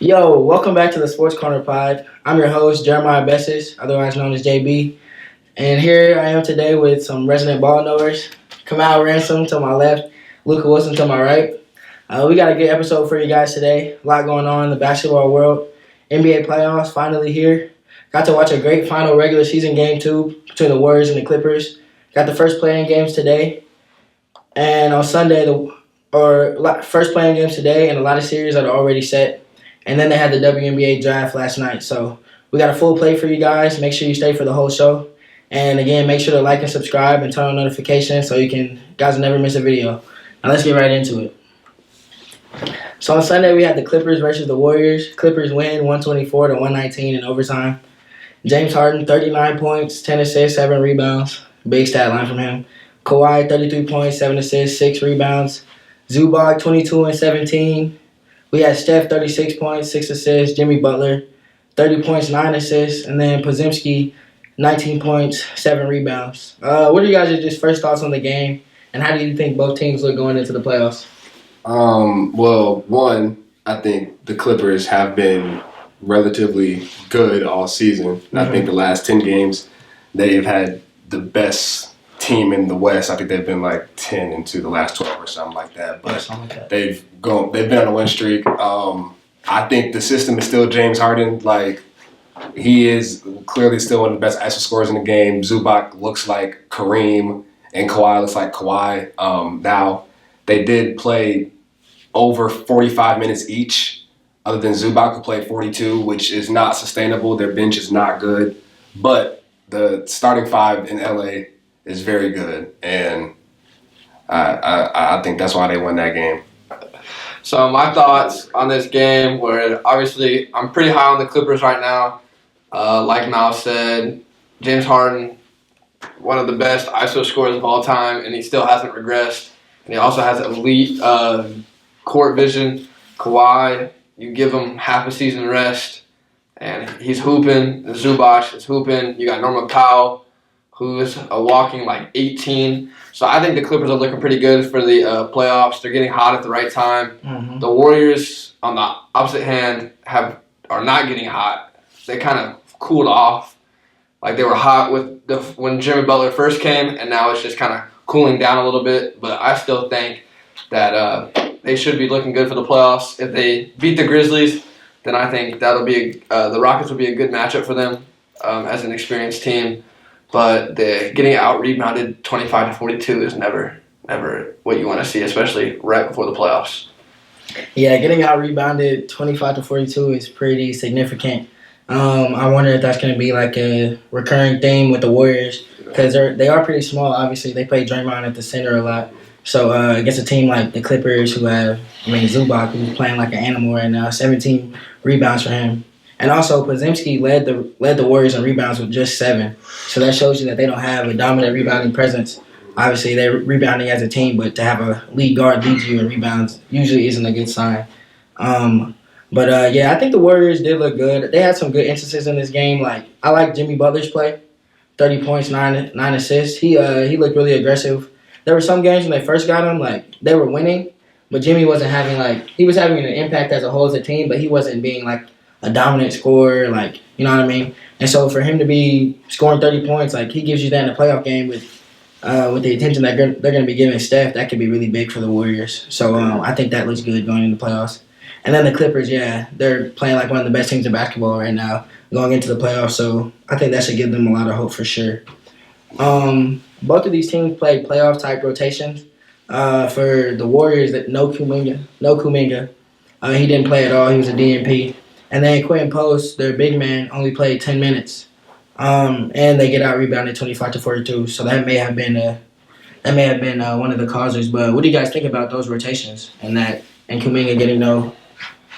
Yo, welcome back to the Sports Corner Pod. I'm your host, Jeremiah Bessis, otherwise known as JB. And here I am today with some resident ball knowers. Kamal Ransom to my left, Luka Wilson to my right. We got a good episode for you guys today. A lot going on in the basketball world. NBA playoffs finally here. Got to watch a great final regular season game, too, between the Warriors and the Clippers. Got the first playing games today. And on Sunday, first playing games today, and a lot of series are already set. And then they had the WNBA draft last night. So we got a full play for you guys. Make sure you stay for the whole show. And again, make sure to like and subscribe and turn on notifications so you guys will never miss a video. Now let's get right into it. So on Sunday we had the Clippers versus the Warriors. Clippers win 124-119 in overtime. James Harden, 39 points, 10 assists, 7 rebounds. Big stat line from him. Kawhi, 33 points, 7 assists, 6 rebounds. Zubac, 22 and 17. We had Steph, 36 points, 6 assists. Jimmy Butler, 30 points, 9 assists. And then Podziemski, 19 points, 7 rebounds. What are you guys' just first thoughts on the game? And how do you think both teams look going into the playoffs? Well, one, I think the Clippers have been relatively good all season. Mm-hmm. I think the last 10 games, they've had the best team in the West. I think they've been like 10 into the last 12 or something like that. But they've been on a win streak. I think the system is still James Harden. Like, he is clearly still one of the best ISO scorers in the game. Zubac looks like Kareem, and Kawhi looks like Kawhi. Now, they did play over 45 minutes each, other than Zubac, who played 42, which is not sustainable. Their bench is not good. But the starting five in LA is very good, and I think that's why they won that game. So my thoughts on this game were, obviously, I'm pretty high on the Clippers right now. Like Mal said, James Harden, one of the best ISO scorers of all time, and he still hasn't regressed. And he also has elite court vision. Kawhi, you give him half a season rest, and he's hooping. Zubac is hooping. You got Norman Powell, who is a walking like 18. So I think the Clippers are looking pretty good for the playoffs. They're getting hot at the right time. Mm-hmm. The Warriors, on the opposite hand, are not getting hot. They kind of cooled off. Like, they were hot when Jimmy Butler first came, and now it's just kind of cooling down a little bit. But I still think that they should be looking good for the playoffs. If they beat the Grizzlies, then I think that'll be the Rockets will be a good matchup for them as an experienced team. But getting out-rebounded 25-42 is never what you want to see, especially right before the playoffs. Yeah, getting out-rebounded 25-42 is pretty significant. I wonder if that's going to be like a recurring theme with the Warriors, because they are pretty small, obviously. They play Draymond at the center a lot. So against a team like the Clippers, who have, Zubac, who's playing like an animal right now, 17 rebounds for him. And also, Podziemski led the Warriors in rebounds with just 7. So that shows you that they don't have a dominant rebounding presence. Obviously, they're rebounding as a team, but to have a lead guard lead you in rebounds usually isn't a good sign. I think the Warriors did look good. They had some good instances in this game. Like, I like Jimmy Butler's play, 30 points, 9 assists. He looked really aggressive. There were some games when they first got him, like, they were winning, but Jimmy wasn't having, he was having an impact as a whole as a team, but he wasn't being, a dominant scorer, you know what I mean? And so for him to be scoring 30 points, he gives you that in a playoff game with the attention that they're going to be giving Steph, that could be really big for the Warriors. So I think that looks good going into the playoffs. And then the Clippers, they're playing like one of the best teams in basketball right now going into the playoffs, so I think that should give them a lot of hope for sure. Both of these teams played playoff-type rotations. For the Warriors, no Kuminga. He didn't play at all. He was a DNP. And then Quentin Post, their big man, only played 10 minutes. And they get out-rebounded 25-42. So that may have been one of the causers. But what do you guys think about those rotations and Kuminga getting no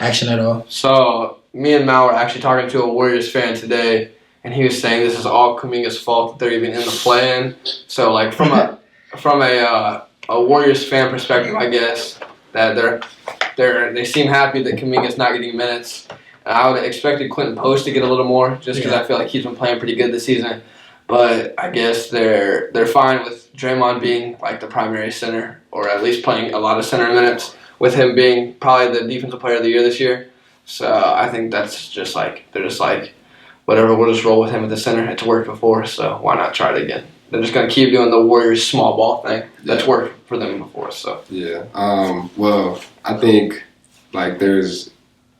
action at all? So me and Mal were actually talking to a Warriors fan today, and he was saying this is all Kuminga's fault that they're even in the play-in. So from a Warriors fan perspective, I guess that they seem happy that Kuminga's not getting minutes. And I would have expected Quentin Post to get a little more, just because I feel like he's been playing pretty good this season. But I guess they're fine with Draymond being the primary center, or at least playing a lot of center minutes, with him being probably the defensive player of the year this year. So I think that's just like they're just like whatever. We'll just roll with him at the center. It's worked before, so why not try it again? They're just gonna keep doing the Warriors small ball thing that's worked for them before. So Yeah. Well, I think like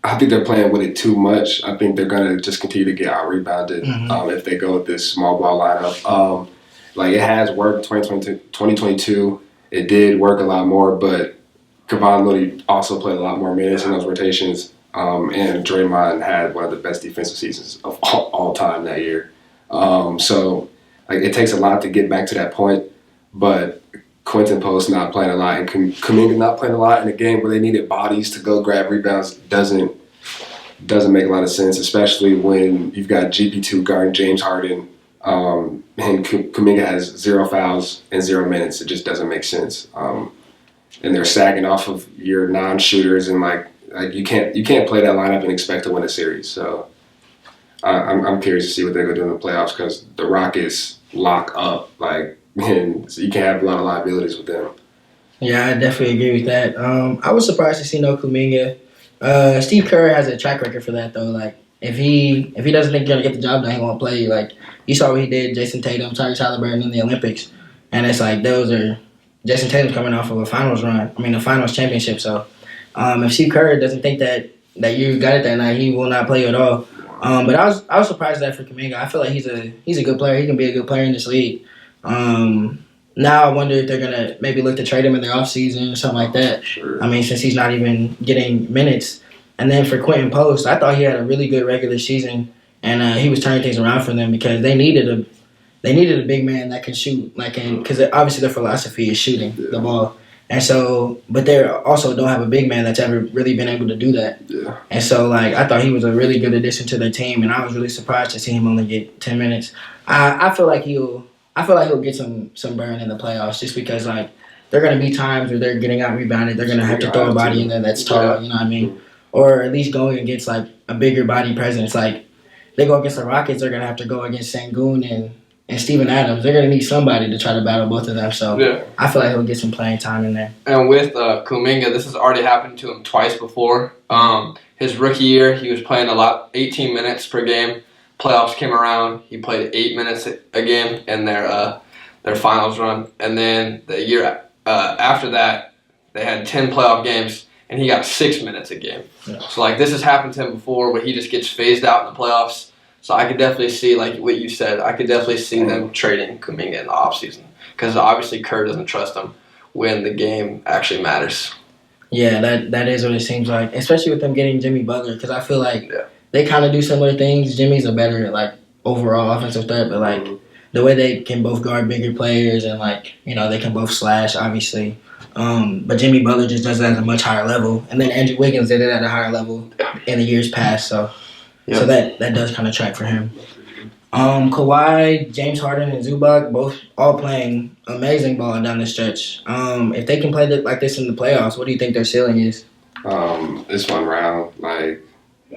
I think they're playing with it too much. I think they're gonna just continue to get out rebounded if they go with this small ball lineup. Like it has worked 2022. It did work a lot more, but Kevon Looney also played a lot more minutes in those rotations. And Draymond had one of the best defensive seasons of all time that year. So like it takes a lot to get back to that point, but Quentin Post not playing a lot and Kuminga not playing a lot in a game where they needed bodies to go grab rebounds doesn't make a lot of sense, especially when you've got GP2 guarding James Harden and Kuminga has 0 fouls and 0 minutes. It just doesn't make sense. And they're sagging off of your non-shooters and like you can't play that lineup and expect to win a series. So I'm curious to see what they're going to do in the playoffs because the Rockets lock up and so you can have a lot of liabilities with them. Yeah, I definitely agree with that. I was surprised to see no Kuminga. Steve Kerr has a track record for that though. Like if he doesn't think he's gonna get the job done, he won't play. Like you saw what he did, Jason Tatum, Tyrese Halliburton in the Olympics, and it's like those are Jason Tatum's coming off of a finals run. I mean, a finals championship. So if Steve Kerr doesn't think that you got it that night, he will not play you at all. But I was surprised that for Kuminga. I feel like he's a good player. He can be a good player in this league. Now I wonder if they're gonna maybe look to trade him in their offseason or something like that. Sure. I mean, since he's not even getting minutes. And then for Quentin Post, I thought he had a really good regular season, and he was turning things around for them because they needed a big man that can shoot, because obviously their philosophy is shooting the ball, and so but they also don't have a big man that's ever really been able to do that. Yeah. And so like I thought he was a really good addition to their team, and I was really surprised to see him only get 10 minutes. I feel like he'll get some burn in the playoffs just because like there are gonna be times where they're getting out rebounded, they're gonna have to throw a body in there that's tall, you know what I mean? Or at least going against like a bigger body presence. Like they go against the Rockets, they're gonna have to go against Sengun and Steven Adams. They're gonna need somebody to try to battle both of them. So I feel like he'll get some playing time in there. And with Kuminga, this has already happened to him twice before. His rookie year, he was playing a lot, 18 minutes per game. Playoffs came around, he played 8 minutes a game in their finals run. And then the year after that, they had 10 playoff games, and he got 6 minutes a game. Yeah. So, like, this has happened to him before where he just gets phased out in the playoffs. So I could definitely see, like what you said, I could definitely see them trading Kuminga in the offseason. Because obviously Kerr doesn't trust him when the game actually matters. Yeah, that is what it seems like, especially with them getting Jimmy Butler, because I feel like they kind of do similar things. Jimmy's a better, like, overall offensive threat, but, like, the way they can both guard bigger players and, like, you know, they can both slash, obviously. But Jimmy Butler just does that at a much higher level. And then Andrew Wiggins did it at a higher level in the years past, so that does kind of track for him. Kawhi, James Harden, and Zubac both all playing amazing ball down the stretch. If they can play like this in the playoffs, what do you think their ceiling is? This one round, like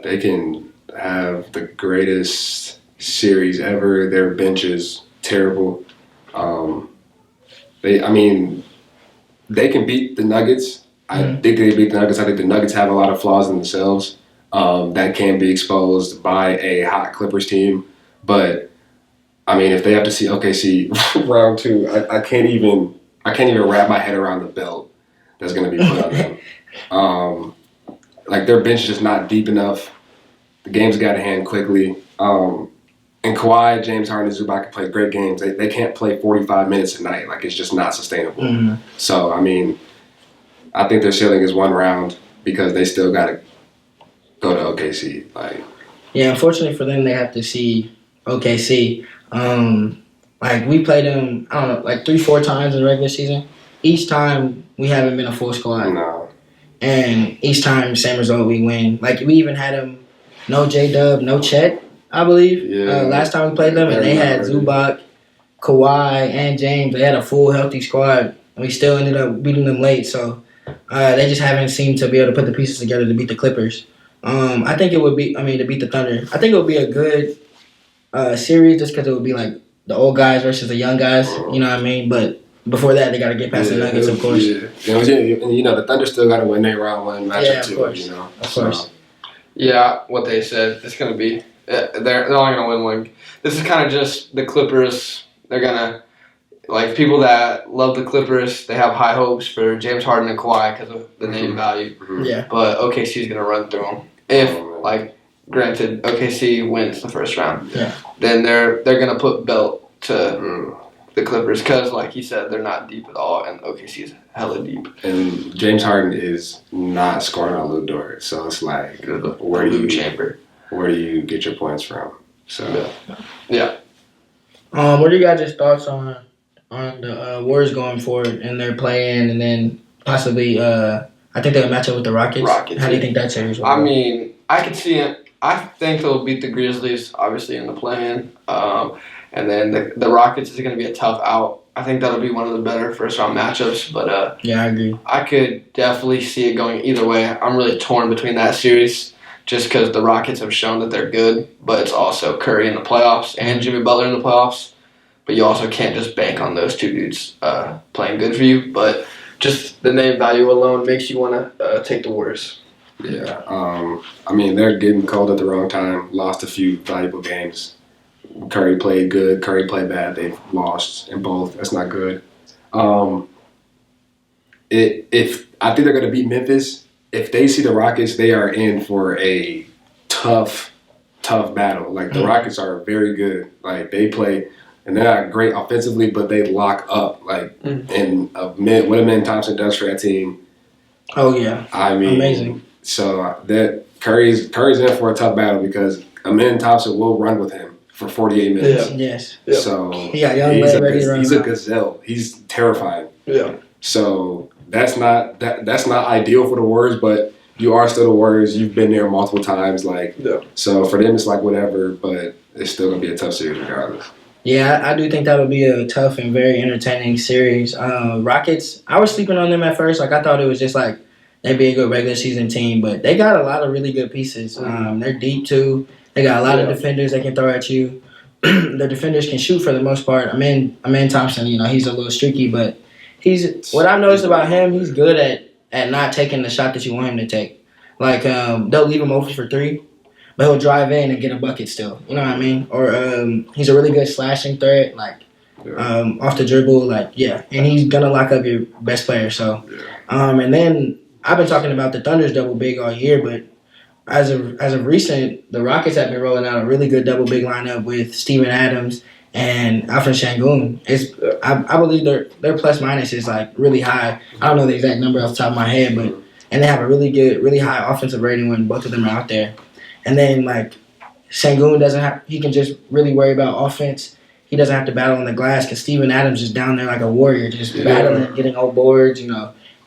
they can have the greatest series ever. Their bench is terrible. They can beat the Nuggets. I think they beat the Nuggets. I think the Nuggets have a lot of flaws in themselves that can be exposed by a hot Clippers team. But I mean, if they have to see OKC round 2, I can't even wrap my head around the belt that's going to be put on them. Like their bench is just not deep enough. The game's got to hand quickly. And Kawhi, James Harden, and Zubac can play great games. They can't play 45 minutes a night. Like it's just not sustainable. Mm-hmm. So I mean, I think their ceiling is one round because they still got to go to OKC. Yeah, unfortunately for them, they have to see OKC. Like we played them, I don't know, like 3-4 times in the regular season. Each time we haven't been a full squad. No. And each time, same result, we win. Like we even had them, no J-Dub, no Chet, I believe. Yeah. Last time we played them, and they had Zubac, Kawhi, and James. They had a full healthy squad, and we still ended up beating them late. So they just haven't seemed to be able to put the pieces together to beat the Clippers. I think it would be, to beat the Thunder. I think it would be a good series just because it would be like the old guys versus the young guys. You know what I mean? But before that, they got to get past the Nuggets, of course. Yeah. And the Thunder still got to win their round 1 matchup too. Course. You know, of course. Yeah, what they said. It's going to be. They're only going to win one. This is kind of just the Clippers. They're going to, like, people that love the Clippers, they have high hopes for James Harden and Kawhi because of the name value. Yeah. But OKC is going to run through them. If, like, granted, OKC wins the first round, then they're going to put belt to the Clippers because, like he said, they're not deep at all, and OKC is hella deep. And James Harden is not scoring on Lou Dort, so it's like, where do you get your points from? So yeah. What are you guys' thoughts on the Warriors going forward and their play-in, and then possibly I think they'll match up with the Rockets. How do you think that series will go? I mean, I can see it. I think they'll beat the Grizzlies, obviously, in the play-in. And then the Rockets is going to be a tough out. I think that'll be one of the better first-round matchups. But yeah, I agree. I could definitely see it going either way. I'm really torn between that series just because the Rockets have shown that they're good, but it's also Curry in the playoffs and Jimmy Butler in the playoffs. But you also can't just bank on those two dudes playing good for you. But just the name value alone makes you want to take the Warriors. Yeah. I mean, they're getting cold at the wrong time. Lost a few valuable games. Curry played good. Curry played bad. They've lost in both. That's not good. If I think they're going to beat Memphis, if they see the Rockets, they are in for a tough battle. Like, the Rockets are very good. Like, they play, and they're not great offensively, but they lock up. Like, and what Amen Thompson does for that team. Oh yeah, I mean, amazing. So that Curry's in for a tough battle because Amen Thompson will run with him for 48 minutes. Yeah. Yes. Yeah. So Yeah, young leg ready to run. he's a gazelle. He's terrifying. Yeah. So that's not ideal for the Warriors, but you are still the Warriors. You've been there multiple times. Like, so for them it's like whatever, but it's still gonna be a tough series regardless. Yeah, I do think that'll be a tough and very entertaining series. Rockets, I was sleeping on them at first. Like, I thought it was just like they'd be a good regular season team, but they got a lot of really good pieces. They're deep too. They got a lot of defenders they can throw at you. Their defenders can shoot for the most part. Amen Thompson, he's a little streaky, but what I've noticed about him, he's good at not taking the shot that you want him to take. Like, they'll leave him open for three, but he'll drive in and get a bucket still. You know what I mean? Or he's a really good slashing threat, like off the dribble, and he's gonna lock up your best player. So, and then I've been talking about the Thunder's double big all year, but as of recent, the Rockets have been rolling out a really good double big lineup with Steven Adams and Alfred Şengün. I believe their plus minus is like really high. I don't know the exact number off the top of my head, but and they have a really high offensive rating when both of them are out there. And then like Şengün he can just really worry about offense. He doesn't have to battle on the glass because Steven Adams is down there like a warrior, just battling, getting old boards.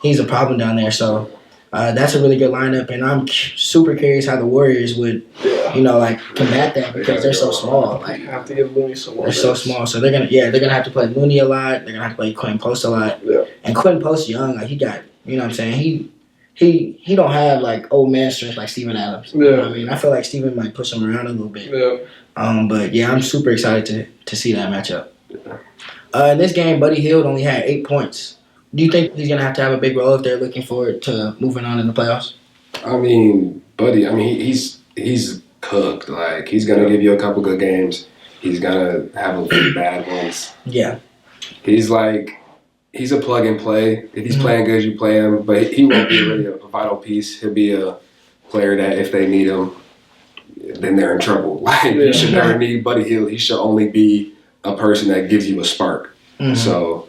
He's a problem down there. So that's a really good lineup, and I'm super curious how the Warriors would, combat that because they're so small. Like, have to give Looney some more. They're so small, so they're gonna have to play Looney a lot. They're gonna have to play Quentin Post a lot. Yeah. And Quentin Post young, like he got, you know what I'm saying? He don't have like old man strength like Steven Adams. You know what I mean? I feel like Steven might push him around a little bit. Yeah. But yeah, I'm super excited to see that matchup. In this game, Buddy Hield only had 8 points. Do you think he's going to have a big role if they're looking forward to moving on in the playoffs? I mean, Buddy, he's cooked. Like, he's going to give you a couple good games. He's going to have a few bad ones. Yeah. He's a plug and play. If he's playing good, you play him. But he won't be really a vital piece. He'll be a player that if they need him, then they're in trouble. Like, you should never need Buddy Hield. He should only be a person that gives you a spark. So,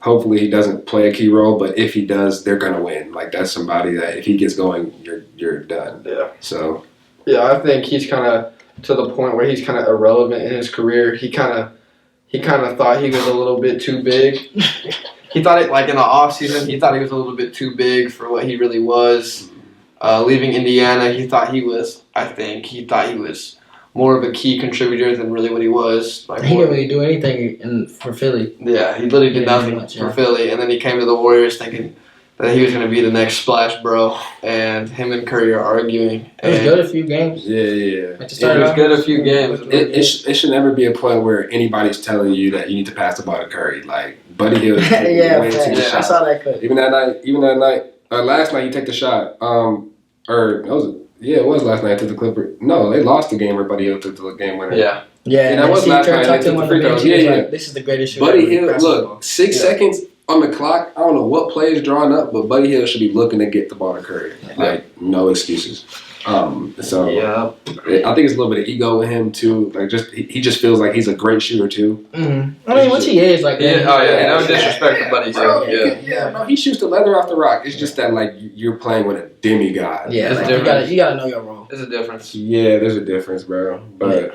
hopefully he doesn't play a key role, but if he does, they're gonna win. Like, that's somebody that if he gets going, you're done. Yeah. So. Yeah, I think he's kind of to the point where he's kind of irrelevant in his career. He kind of thought he was a little bit too big. He thought it like in the off season. He thought he was a little bit too big for what he really was. Leaving Indiana, he thought he was more of a key contributor than really what he was. Like, he didn't really do anything for Philly. Yeah, he literally did nothing for Philly, and then he came to the Warriors thinking that he was going to be the next splash bro, and him and Curry are arguing. It was good a few games. Yeah. It was good a few games. It should never be a point where anybody's telling you that you need to pass the ball to Curry. Like, Buddy Hield is taking way too many shots. I saw that clip. Even that night, last night he took the shot. Or it was Yeah, it was last night to the Clippers. No, they lost the game where Buddy Hield took the game winner. Yeah. Yeah, that was Steve last Kerr night. talked They to him took on the the free bench. throws. He was Yeah, like, yeah. "This is the greatest shooter." Buddy in Hield, basketball. look, 6 seconds on the clock. I don't know what play is drawn up, but Buddy Hield should be looking to get the ball to Curry. Like, no excuses. So Yeah. I think it's a little bit of ego with him too. Like, he just feels like he's a great shooter too. Mm-hmm. I mean, which he is like. Yeah. Oh yeah. No disrespect to Buddy Bro, Hield. yeah, bro. He shoots the leather off the rock. It's just that like you're playing with a demigod. Yeah, It's like, different. you gotta know your role. There's a difference. Yeah, there's a difference, bro. But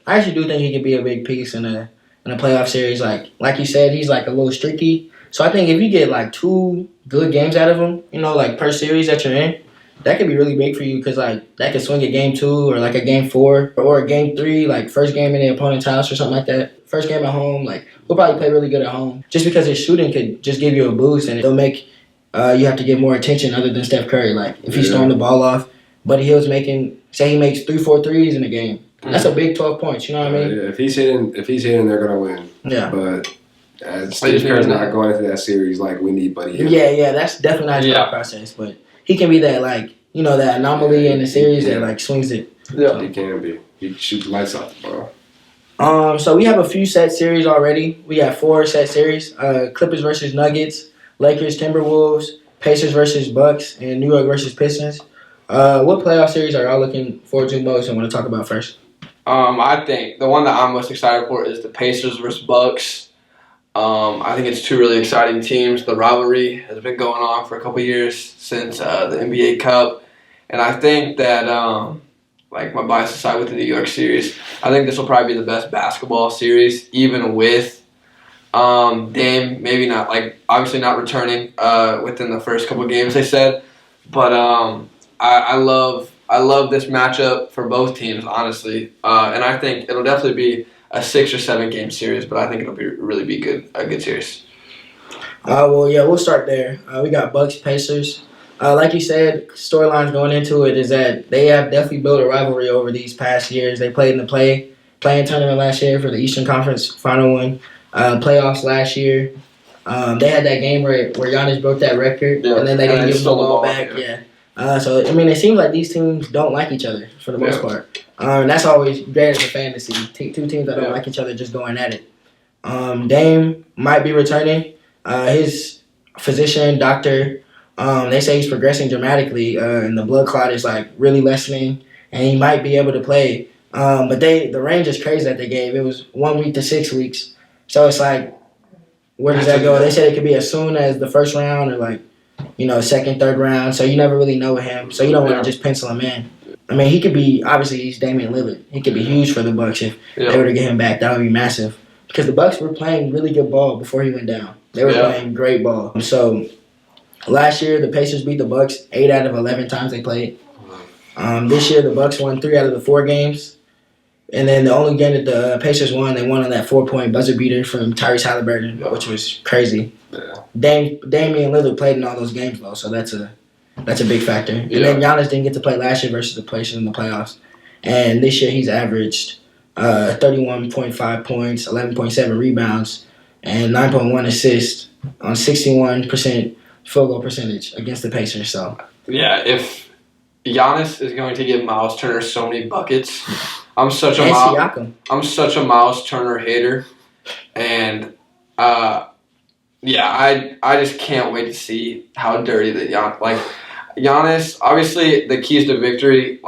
I actually do think he could be a big piece in a playoff series. Like you said, he's like a little streaky. So I think if you get like 2 good games out of him, like per series that you're in, that could be really big for you because like that could swing a game 2 or like a game 4 or a game 3, like first game in the opponent's house or something like that. First game at home, like he'll probably play really good at home just because his shooting could just give you a boost and it'll make you have to give more attention other than Steph Curry. Like if he's throwing the ball off, Buddy Hield's say he makes 3-4 threes in a game. That's a big 12 points. You know what I mean? yeah, if he's hitting, they're gonna win. Yeah. But Steve Kerr's not going into that series like we need Buddy Hield. Yeah, that's definitely not his thought process. But he can be that that anomaly in the series that like swings it. Yeah. He can be. He can shoot the lights off the ball. So we have a few set series already. We have 4 set series: Clippers versus Nuggets, Lakers Timberwolves, Pacers versus Bucks, and New York versus Pistons. What playoff series are y'all looking forward to most and want to talk about first? I think the one that I'm most excited for is the Pacers versus Bucks. I think it's 2 really exciting teams. The rivalry has been going on for a couple years since the NBA Cup, and I think that like my bias aside with the New York series, I think this will probably be the best basketball series, even with Dame maybe not obviously not returning within the first couple games they said, but I love this matchup for both teams honestly, and I think it'll definitely be a 6 or 7 game series, but I think it'll really be a good series. We'll start there. We got Bucks Pacers. Like you said, storylines going into it is that they have definitely built a rivalry over these past years. They played in the play-in tournament last year for the Eastern Conference Final one. Playoffs last year. They had that game where Giannis broke that record, and then they didn't give him the ball back. So, I mean, it seems like these teams don't like each other for the most part. And that's always great as a fantasy. 2 teams that don't like each other just going at it. Dame might be returning. His physician, doctor, they say he's progressing dramatically, and the blood clot is like really lessening, and he might be able to play. But the range is crazy that they gave. It was 1 week to 6 weeks. So it's like, where does that go? They said it could be as soon as the first round or second, third round. So you never really know with him. So you don't want to just pencil him in. I mean, he could be, obviously he's Damian Lillard. He could be huge for the Bucks if they were to get him back. That would be massive. Because the Bucks were playing really good ball before he went down. They were playing great ball. So last year the Pacers beat the Bucks 8 out of 11 times they played. This year the Bucks won 3 out of the 4 games. And then the only game that the Pacers won, they won on that 4-point buzzer beater from Tyrese Halliburton, which was crazy. Yeah. Damian Lillard played in all those games though, so that's a big factor. And then Giannis didn't get to play last year versus the Pacers in the playoffs. And this year he's averaged 31.5 points, 11.7 rebounds, and 9.1 assists on 61% field goal percentage against the Pacers. So if Giannis is going to give Miles Turner so many buckets, I'm such a Miles Turner hater, and I just can't wait to see how dirty Giannis. Obviously, the keys to victory,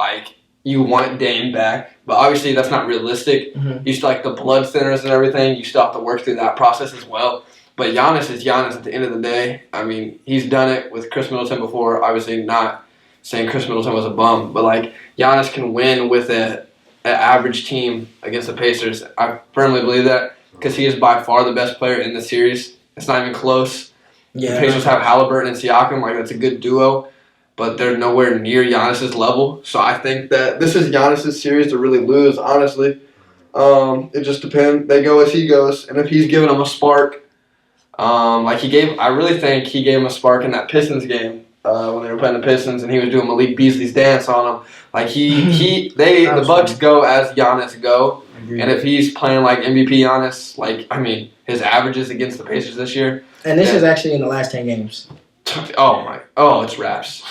you want Dame back, but obviously that's not realistic. Mm-hmm. You still the blood thinners and everything. You still have to work through that process as well. But Giannis is Giannis at the end of the day. I mean, he's done it with Chris Middleton before. Obviously, not saying Chris Middleton was a bum, but Giannis can win with an average team against the Pacers. I firmly believe that because he is by far the best player in the series. It's not even close. Yeah, the Pacers have Halliburton and Siakam. That's a good duo, but they're nowhere near Giannis's level. So I think that this is Giannis's series to really lose, honestly. It just depends. They go as he goes. And if he's giving them a spark, I really think he gave him a spark in that Pistons game when they were playing the Pistons and he was doing Malik Beasley's dance on them. The Bucks go as Giannis go. And if he's playing like MVP Giannis, his averages against the Pacers this year. And this is actually in the last 10 games. it's raps.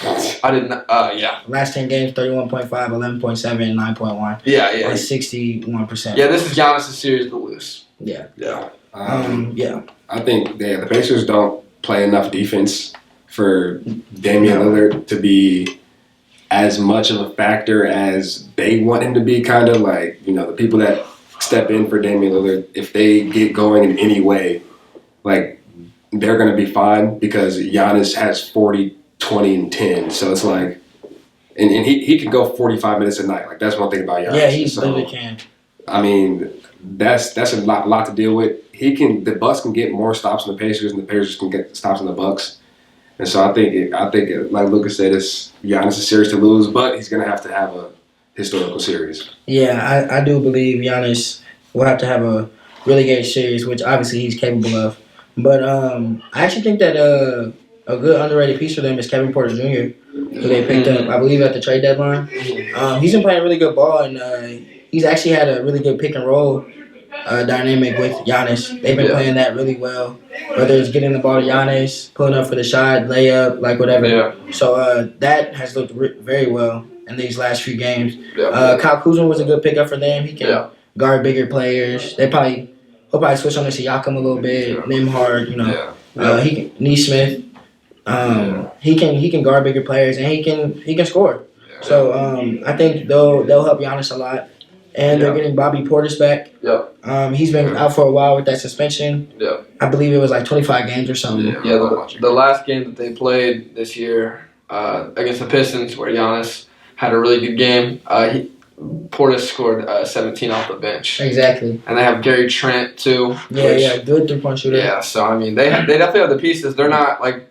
I didn't. Yeah. Last 10 games, 31.5, 11.7, 9.1. Yeah. Like 61%. Yeah, this is Giannis' series to lose. Yeah. Yeah. Yeah. I think the Pacers don't play enough defense for Damian Lillard to be as much of a factor as they want him to be. Kind of like, the people that step in for Damian Lillard, if they get going in any way, like, they're going to be fine because Giannis has 40, 20, and 10. So it's like, and he can go 45 minutes a night. Like, that's one thing about Giannis. Yeah, he literally can. I mean, that's a lot to deal with. The Bucks can get more stops than the Pacers, and the Pacers can get stops than the Bucks. And so I think like Lucas said, it's Giannis' series to lose, but he's gonna have to have a historical series. Yeah, I do believe Giannis will have to have a really great series, which obviously he's capable of. But I actually think that a good underrated piece for them is Kevin Porter Jr., who they picked up, I believe, at the trade deadline. He's been playing really good ball, and he's actually had a really good pick and roll dynamic with Giannis. They've been playing that really well, whether it's getting the ball to Giannis, pulling up for the shot, layup, like whatever. Yeah. So that has looked very well in these last few games. Yeah. Kyle Kuzma was a good pickup for them. He can guard bigger players. He'll probably switch on to Siakam a little bit, Nimhard, he can, Neesmith. He can guard bigger players, and he can score. So I think they'll help Giannis a lot. And they're getting Bobby Portis back. He's been out for a while with that suspension. I believe it was like 25 games or something. The last game that they played this year against the Pistons, where Giannis had a really good game, Portis scored 17 off the bench. Exactly. And they have Gary Trent too. Good 3-point shooter. Yeah, so I mean they definitely have the pieces. They're not like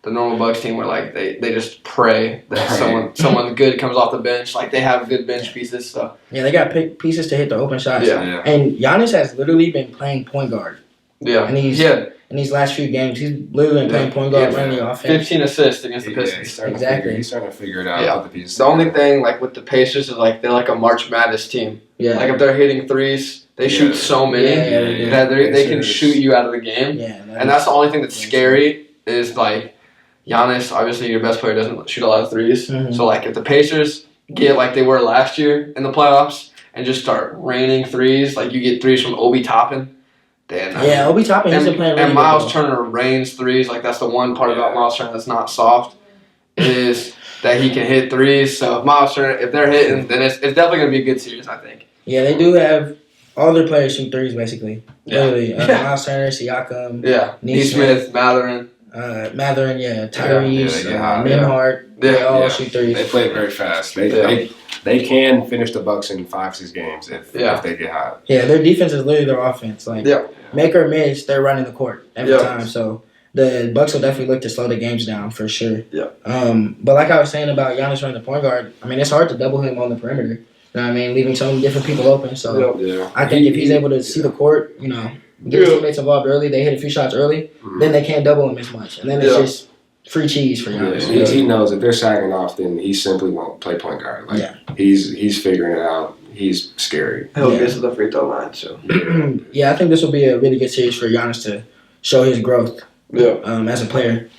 the normal Bucks team where like they just pray that someone good comes off the bench. Like they have good bench pieces. So yeah, they got pieces to hit the open shots. Yeah. And Giannis has literally been playing point guard. Yeah. And in these last few games, he's literally been playing point guard, running the offense. 15 assists against the Pistons. He's starting to figure it out. With the pieces. The only thing like with the Pacers is like they're like a March Madness team. Yeah. Like if they're hitting threes, they shoot so many that they can shoot you out of the game. Yeah. And that's the only thing that's scary is like Giannis, obviously your best player, doesn't shoot a lot of threes. Mm-hmm. So like if the Pacers get like they were last year in the playoffs and just start raining threes, like you get threes from Obi Toppin. Then, Obi Toppin, he's been playing really and Miles good. Turner rains threes. Like that's the one part about Miles Turner that's not soft is that he can hit threes. So if Miles Turner, if they're hitting, then it's definitely gonna be a good series, I think. Yeah, they do have all their players shoot threes basically. Literally, Miles Turner, Siakam, Neesmith, Mathurin. Tyrese, Nimhard, they all shoot threes. They play very fast. They can finish the Bucks in 5-6 games if they get hot. Yeah, their defense is literally their offense. Like make or miss, they're running the court every time. So the Bucks will definitely look to slow the games down for sure. Yeah. But like I was saying about Giannis running the point guard, I mean it's hard to double him on the perimeter. You know what I mean? Leaving so many different people open. So I think if he's able to see the court, get his teammates involved early, they hit a few shots early, then they can't double him as much. And then it's just free cheese for Giannis. He knows if they're sagging off, then he simply won't play point guard. He's figuring it out. He's scary. He'll get to the free throw line too. I think this will be a really good series for Giannis to show his growth as a player.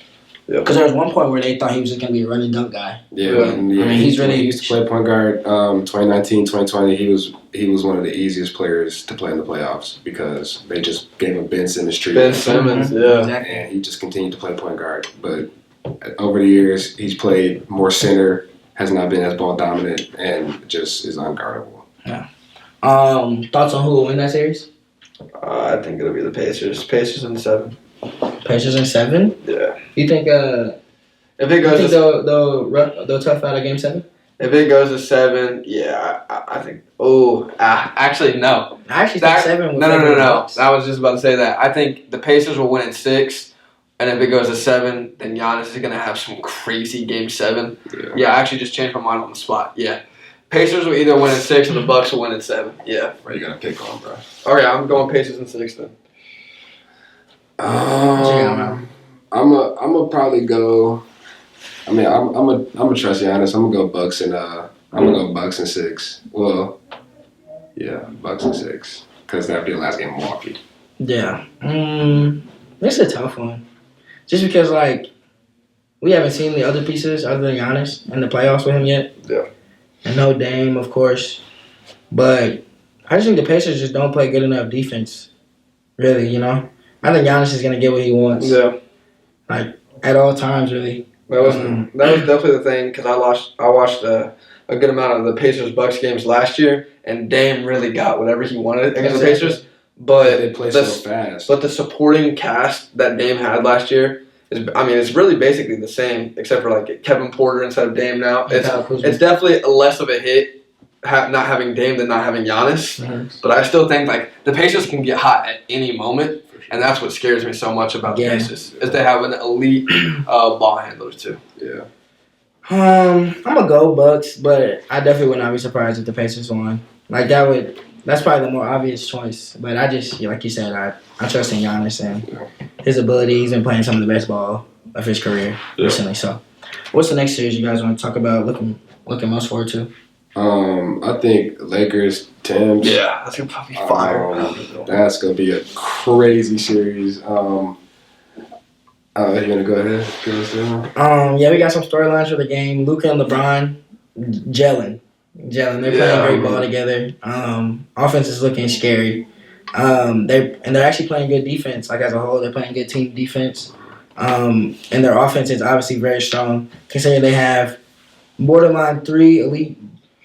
Because there was one point where they thought he was just going to be a running dunk guy. I mean, he used to play point guard 2019, 2020. He was one of the easiest players to play in the playoffs because they just gave him Ben Simmons treatment. Ben Simmons, Exactly. And he just continued to play point guard. But over the years, he's played more center, has not been as ball dominant, and just is unguardable. Yeah. Thoughts on who will win that series? I think it'll be the Pacers. Pacers in 7. Pacers in 7? Yeah. You think if it goes they'll tough out a game 7? If it goes to 7, I think. Actually no. I actually think 7. No. I was just about to say that. I think the Pacers will win in 6, and if it goes to 7, then Giannis is gonna have some crazy game 7. I actually just changed my mind on the spot. Yeah. Pacers will either win in 6 or the Bucks will win in 7. Yeah. Where are you gonna pick on, bro? Okay, I'm going Pacers in 6 then. I'm gonna probably go. I mean, I'm gonna trust Giannis. I'm gonna go Bucks and I'm gonna go Bucks in 6. Well, Bucks in 6 because that'd be the last game of Milwaukee. Yeah. This is a tough one, just because like we haven't seen the other pieces other than Giannis in the playoffs with him yet. Yeah. And no Dame, of course. But I just think the Pacers just don't play good enough defense, really, you know? I think Giannis is going to get what he wants. Yeah. Like, at all times, really. That was definitely the thing because I watched a good amount of the Pacers Bucks games last year, and Dame really got whatever he wanted against the Pacers. But They play so fast. But the supporting cast that Dame had last year it's really basically the same except for like Kevin Porter instead of Dame now. It's definitely less of a hit not having Dame than not having Giannis. Mhm. But I still think like the Pacers can get hot at any moment. And that's what scares me so much about the Pacers is they have an elite ball handler too. Yeah. I'm gonna go Bucks, but I definitely would not be surprised if the Pacers won. Like that's probably the more obvious choice. But I just, like you said, I trust in Giannis and his ability. He's been playing some of the best ball of his career recently. So, what's the next series you guys want to talk about? Looking most forward to? I think Lakers, Timbs. Yeah, that's gonna probably fire. That's gonna be a crazy series. You gonna go ahead? Yeah, we got some storylines for the game. Luka and LeBron gelling. They're playing great ball together. Offense is looking scary. They're actually playing good defense. Like as a whole, they're playing good team defense. And their offense is obviously very strong, considering they have borderline 3 elite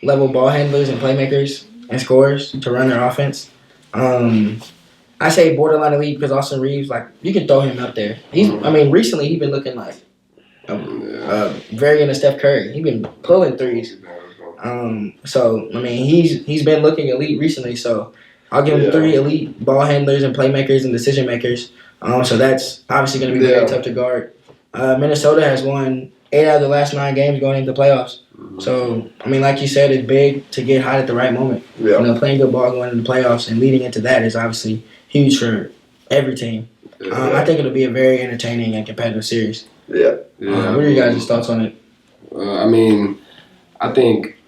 level ball handlers and playmakers and scorers to run their offense. I say borderline elite because Austin Reeves, like, you can throw him up there. Recently he's been looking like very into Steph Curry. He's been pulling threes. He's been looking elite recently. So I'll give him 3 elite ball handlers and playmakers and decision makers. So that's obviously going to be very tough to guard. Minnesota has won 8 out of the last 9 games going into the playoffs. So, like you said, it's big to get hot at the right moment. Yeah. Playing good ball going into the playoffs and leading into that is obviously huge for every team. I think it'll be a very entertaining and competitive series. Yeah. What are you guys' thoughts on it?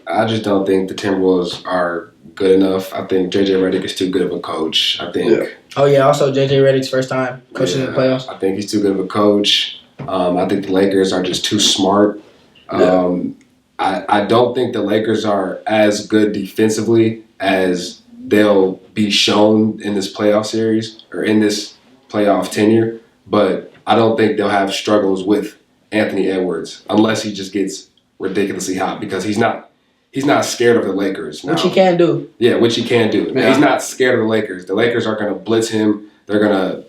I just don't think the Timberwolves are good enough. I think JJ Redick is too good of a coach. I think. Yeah. Oh yeah, also JJ Redick's first time coaching in the playoffs. I think he's too good of a coach. I think the Lakers are just too smart. I don't think the Lakers are as good defensively as they'll be shown in this playoff series or in this playoff tenure, but I don't think they'll have struggles with Anthony Edwards unless he just gets ridiculously hot because he's not scared of the Lakers now. Which he can do. Yeah, which he can do. Yeah. He's not scared of the Lakers. The Lakers are going to blitz him. They're going to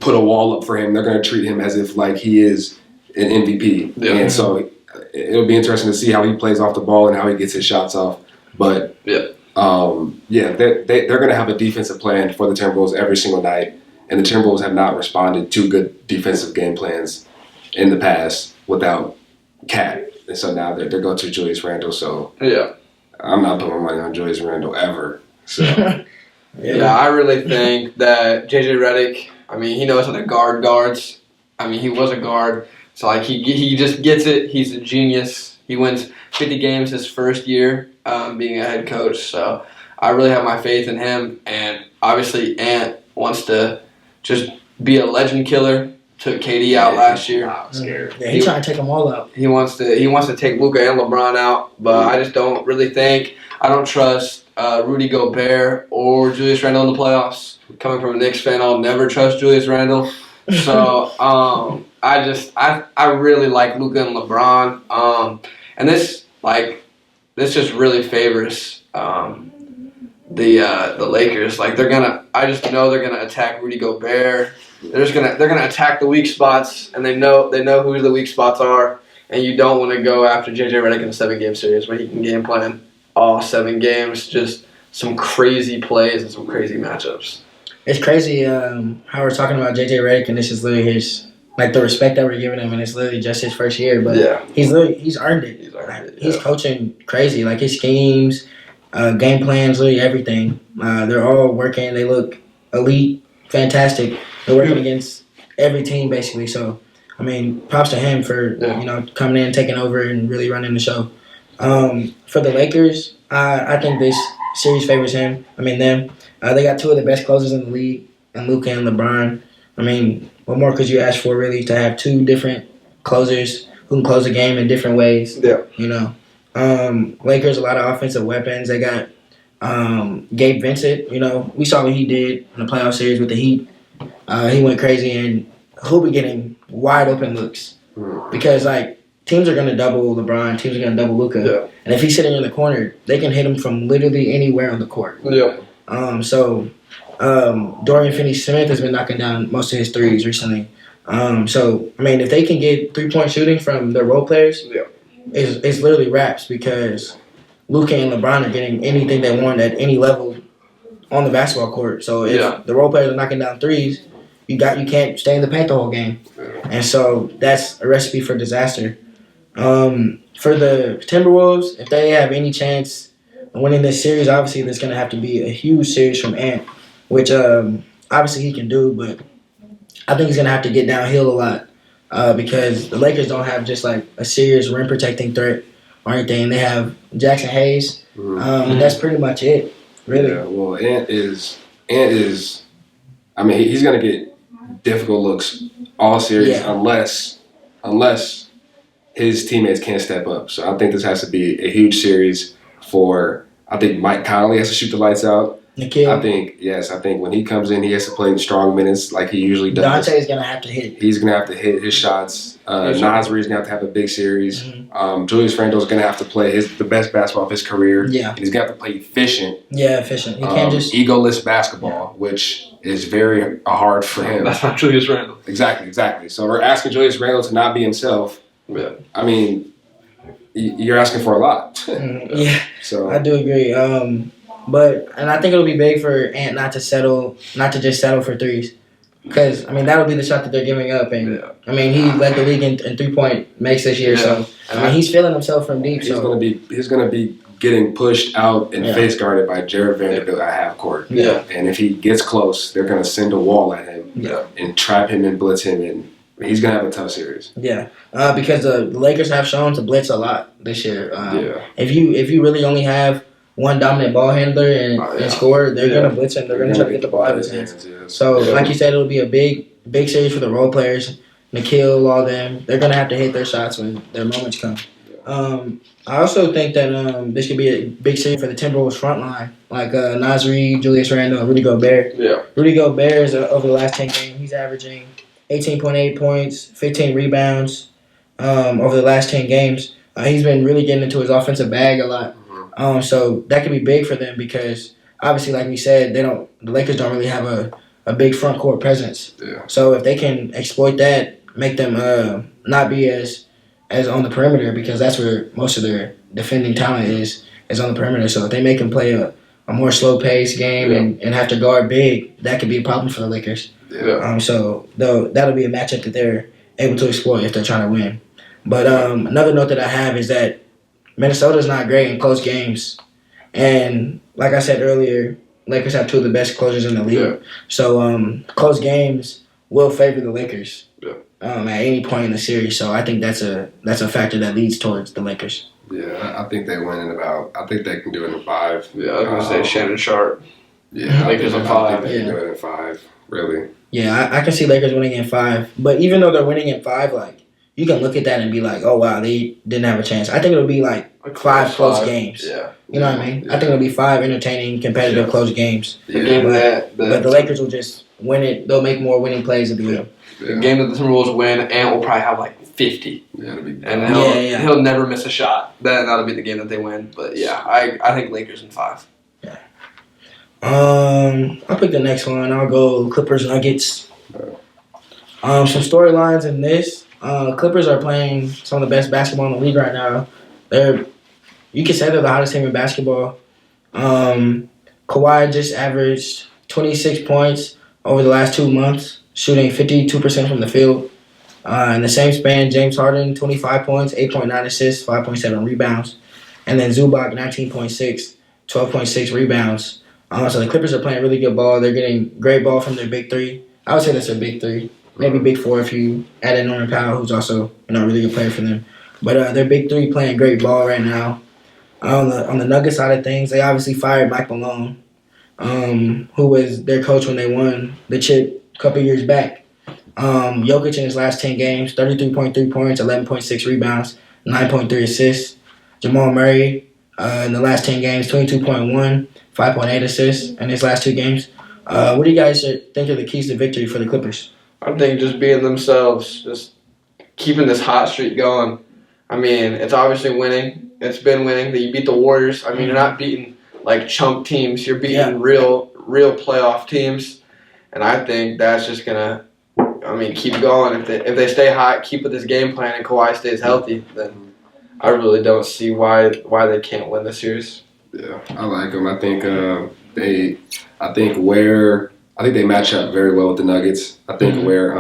put a wall up for him. They're going to treat him as if like he is an MVP. Yeah. And so it'll be interesting to see how he plays off the ball and how he gets his shots off. But they're going to have a defensive plan for the Timberwolves every single night. And the Timberwolves have not responded to good defensive game plans in the past without Cat. And so now they're going to Julius Randle. So I'm not putting my money on Julius Randle ever. So I really think that JJ Redick, he knows how to guard guards. He was a guard. So like he just gets it. He's a genius. He wins 50 games his first year being a head coach. So I really have my faith in him. And obviously Ant wants to just be a legend killer. Took KD out last year. I'm scared. Yeah, he's trying to take them all out. He wants to take Luka and LeBron out, but I just don't really think I don't trust Rudy Gobert or Julius Randle in the playoffs. Coming from a Knicks fan, I'll never trust Julius Randle. So I really like Luka and LeBron. And this just really favors the Lakers. Like I just know they're gonna attack Rudy Gobert. They're gonna attack the weak spots, and they know who the weak spots are. And you don't want to go after JJ Redick in a 7-game series where he can game plan all 7 games. Just some crazy plays and some crazy matchups. It's crazy how we're talking about JJ Redick, and this is literally his the respect that we're giving him, and it's literally just his first year. But he's earned it. He's coaching crazy. Like his schemes, game plans, literally everything. They're all working. They look elite, fantastic. They're working against every team basically. So, props to him for coming in, taking over, and really running the show. For the Lakers, I think this series favors him. Them. They got 2 of the best closers in the league, and Luka and LeBron. What more could you ask for really to have 2 different closers who can close the game in different ways. Yeah. You know, Lakers a lot of offensive weapons. They got Gabe Vincent. You know, we saw what he did in the playoff series with the Heat. He went crazy, and he'll be getting wide open looks because like teams are gonna double LeBron, teams are gonna double Luka, Yeah. and if he's sitting in the corner, they can hit him from literally anywhere on the court. Yeah. Dorian Finney-Smith has been knocking down most of his threes recently. If they can get 3-point shooting from their role players, it's literally wraps because Luka and LeBron are getting anything they want at any level on the basketball court. So if the role players are knocking down threes, you can't stay in the paint the whole game, and so that's a recipe for disaster. For the Timberwolves, if they have any chance of winning this series, obviously there's going to have to be a huge series from Ant, which obviously he can do, but I think he's going to have to get downhill a lot because the Lakers don't have just like a serious rim protecting threat or anything. They have Jackson Hayes. That's pretty much it, really. Yeah, well, Ant is. I mean, he's going to get difficult looks all series unless his teammates can't step up. So I think this has to be a huge series for. I think Mike Conley has to shoot the lights out. Nikhil. I think when he comes in, he has to play strong minutes like he usually does. Dante's going to have to hit. He's going to have to hit his shots. Nasri's going to have a big series. Julius Randle's going to have to play the best basketball of his career. Yeah. He's going to have to play efficient. Yeah, efficient. He can't just egoless basketball, which is very hard for him. That's not Julius Randle. Exactly. So we're asking Julius Randle to not be himself. Yeah. I mean, you're asking for a lot. Yeah. So I do agree. And I think it'll be big for Ant not to just settle for threes. Because, that'll be the shot that they're giving up. And, he led the league in 3-point makes this year. Yeah. So, he's feeling himself from deep. he's gonna be getting pushed out and face guarded by Jared Vanderbilt at half court. Yeah. And if he gets close, they're gonna send a wall at him and trap him and blitz him, and he's gonna have a tough series. Yeah. Because the Lakers have shown to blitz a lot this year. If you really only have one dominant ball handler and scorer, they're gonna blitz him. They're gonna try to get the ball out of his hands. So, like you said, it'll be a big series for the role players. Nikhil, all them. They're gonna have to hit their shots when their moments come. I also think that this could be a big series for the Timberwolves front line, like Nasri, Julius Randle, and Rudy Gobert. Yeah. Rudy Gobert is over the last 10 games, he's averaging 18.8 points, 15 rebounds over the last 10 games. He's been really getting into his offensive bag a lot. So that could be big for them because obviously, like we said, the Lakers don't really have a big front court presence. Yeah. So if they can exploit that, make them not be as on the perimeter because that's where most of their defending talent is on the perimeter. So if they make them play a more slow paced game and have to guard big, that could be a problem for the Lakers. Yeah. So that'll be a matchup that they're able to exploit if they're trying to win. But another note that I have is that Minnesota's not great in close games. And like I said earlier, Lakers have two of the best closers in the league. Yeah. So close games will favor the Lakers Yeah. at any point in the series. So I think that's a factor that leads towards the Lakers. Yeah, I think they win in I think they can do it in 5. Yeah, I was going to say Shannon Sharp. Yeah, Lakers in 5. I think they can do it in 5, really. Yeah, I can see Lakers winning in 5. But even though they're winning in 5, like, you can look at that and be like, oh, wow, they didn't have a chance. I think it'll be like 5 close games. Yeah. You know what I mean? I think it'll be 5 entertaining, competitive, close games. The game But the Lakers will just win it. They'll make more winning plays at the end. The game that the Timberwolves win, Ant will probably have like 50. Yeah, it'll be And he'll never miss a shot. That'll be the game that they win. But yeah, I think Lakers in 5. I'll pick the next one. I'll go Clippers Nuggets. Some storylines in this. Clippers are playing some of the best basketball in the league right now. You can say they're the hottest team in basketball. Kawhi just averaged 26 points over the last 2 months, shooting 52% from the field. In the same span, James Harden, 25 points, 8.9 assists, 5.7 rebounds. And then Zubac, 19.6, 12.6 rebounds. So the Clippers are playing really good ball. They're getting great ball from their big three. I would say that's their big three. Maybe big four if you add in Norman Powell, who's also a really good player for them. But their big three playing great ball right now. On the Nuggets side of things, they obviously fired Mike Malone, who was their coach when they won the chip a couple years back. Jokic in his last 10 games, 33.3 points, 11.6 rebounds, 9.3 assists. Jamal Murray in the last 10 games, 22.1, 5.8 assists in his last 2 games. What do you guys think are the keys to victory for the Clippers? I think just being themselves, just keeping this hot streak going. I mean, it's obviously winning. It's been winning. You beat the Warriors. I mean, you're not beating like chump teams. You're beating real playoff teams. And I think that's just gonna, keep going. If they stay hot, keep with this game plan, and Kawhi stays healthy, then I really don't see why they can't win this series. Yeah, I like them. I think they match up very well with the Nuggets. I think where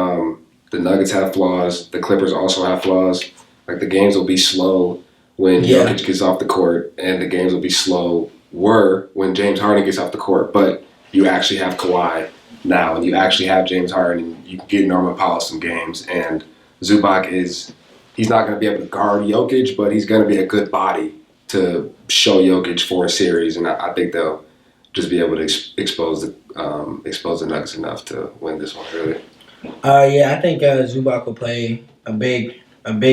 the Nuggets have flaws, the Clippers also have flaws. Like the games will be slow when Jokic gets off the court, and the games will be slower when James Harden gets off the court. But you actually have Kawhi now, and you actually have James Harden, and you can get Norman Powell some games. And Zubac he's not going to be able to guard Jokic, but he's going to be a good body to show Jokic for a series, and I think they'll just be able to expose the Nuggets enough to win this one. Really. I think Zubac will play a big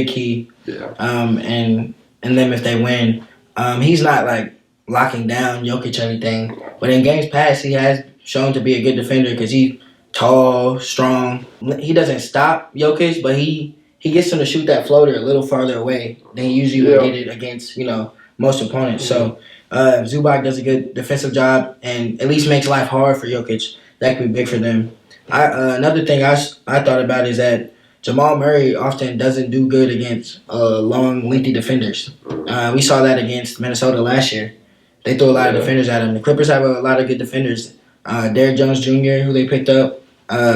key. Yeah. And them if they win. He's not like locking down Jokic or anything, but in games past he has shown to be a good defender because he's tall, strong. He doesn't stop Jokic, but he gets him to shoot that floater a little farther away than he usually would get it against most opponents. So Zubac does a good defensive job and at least makes life hard for Jokic. That could be big for them. Another thing I thought about is that Jamal Murray often doesn't do good against long, lengthy defenders. We saw that against Minnesota last year. They threw a lot of defenders at him. The Clippers have a lot of good defenders. Derrick Jones Jr., who they picked up,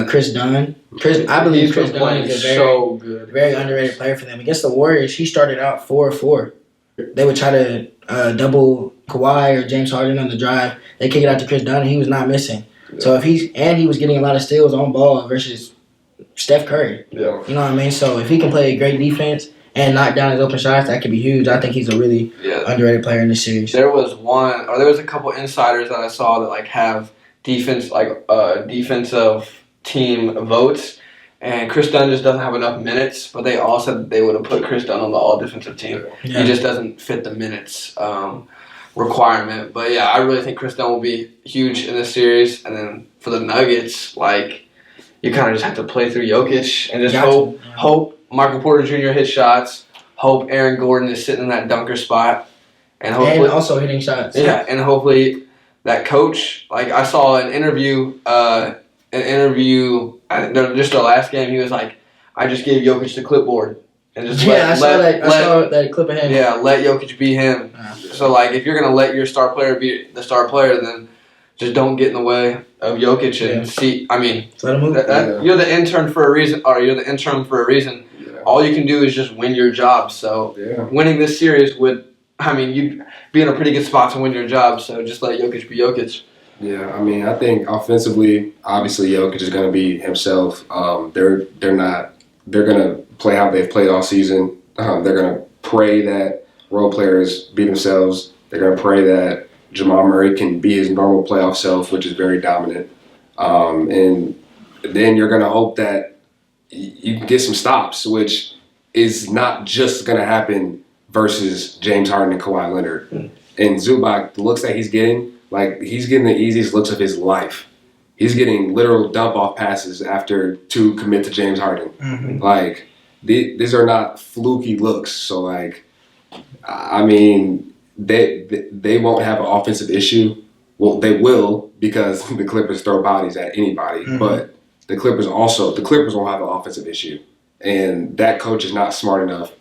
Chris Dunn. I believe Chris Dunn is a very underrated player for them. Against the Warriors, he started out 4-4. They would try to double Kawhi or James Harden on the drive. They kick it out to Chris Dunn, and he was not missing. Yeah. So he was getting a lot of steals on ball versus Steph Curry. Yeah. You know what I mean? So if he can play great defense and knock down his open shots, that could be huge. I think he's a really underrated player in this series. There was a couple insiders that I saw that have defensive team votes, and Chris Dunn just doesn't have enough minutes. But they all said that they would have put Chris Dunn on the all defensive team. Yeah. He just doesn't fit the minutes requirement. But yeah, I really think Chris Dunn will be huge in this series. And then for the Nuggets, you kind of just have to play through Jokic and just hope Michael Porter Jr. hits shots. Hope Aaron Gordon is sitting in that dunker spot, and also hitting shots. Yeah, and hopefully that coach. I saw an interview. Just the last game, he was like, "I just gave Jokic the clipboard and just I saw that clip of him. Yeah, let Jokic be him. So if you're gonna let your star player be the star player, then just don't get in the way of Jokic and see. I mean, let him move. You're the intern for a reason, or you're the interim for a reason. Yeah. All you can do is just win your job. So winning this series you'd be in a pretty good spot to win your job. So just let Jokic be Jokic. Yeah, I think offensively, obviously Jokic is going to be himself. They're going to play how they've played all season. They're going to pray that role players be themselves. They're going to pray that Jamal Murray can be his normal playoff self, which is very dominant. And then you're going to hope that you can get some stops, which is not just going to happen versus James Harden and Kawhi Leonard. And Zubac, the looks that he's getting the easiest looks of his life. He's getting literal dump-off passes to commit to James Harden. Mm-hmm. These are not fluky looks. So, they won't have an offensive issue. Well, they will because the Clippers throw bodies at anybody. Mm-hmm. But the Clippers won't have an offensive issue. And that coach is not smart enough.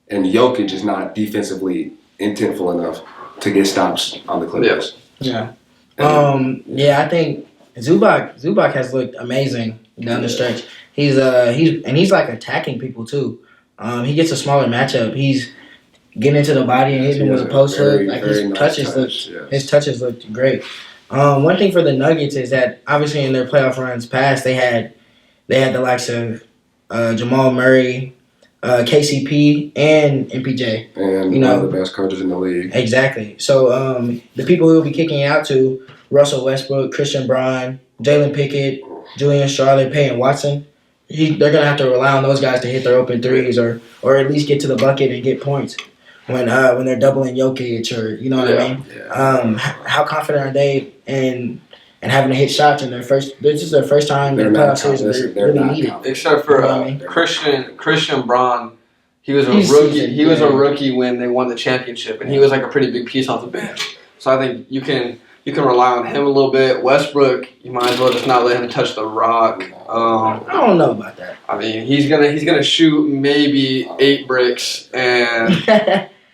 And Jokic is not defensively intentful enough to get stops on the Clippers. Yeah. I think Zubac has looked amazing down the stretch. He's attacking people too. He gets a smaller matchup. He's getting into the body and hitting with a post hook. His touches looked great. One thing for the Nuggets is that obviously in their playoff runs past they had the likes of Jamal Murray, KCP, and MPJ. And one of the best coaches in the league. Exactly. So the people who will be kicking out to Russell Westbrook, Christian Braun, Jalen Pickett, Julian Charlotte, Peyton Watson. they're gonna have to rely on those guys to hit their open threes or at least get to the bucket and get points when they're doubling Jokic or you know what I mean. Yeah. How confident are they in having to hit shots in their first? This is their first time They're in the not playoff series. confident. They're They're really not needed. confident. Except for You know what I mean? Christian Braun. He was a He's rookie. seasoned, He was a yeah. rookie when they won the championship, and he was like a pretty big piece off the bench. So I think you can rely on him a little bit. Westbrook, you might as well just not let him touch the rock. I don't know about that. I mean, he's gonna shoot maybe 8 bricks, and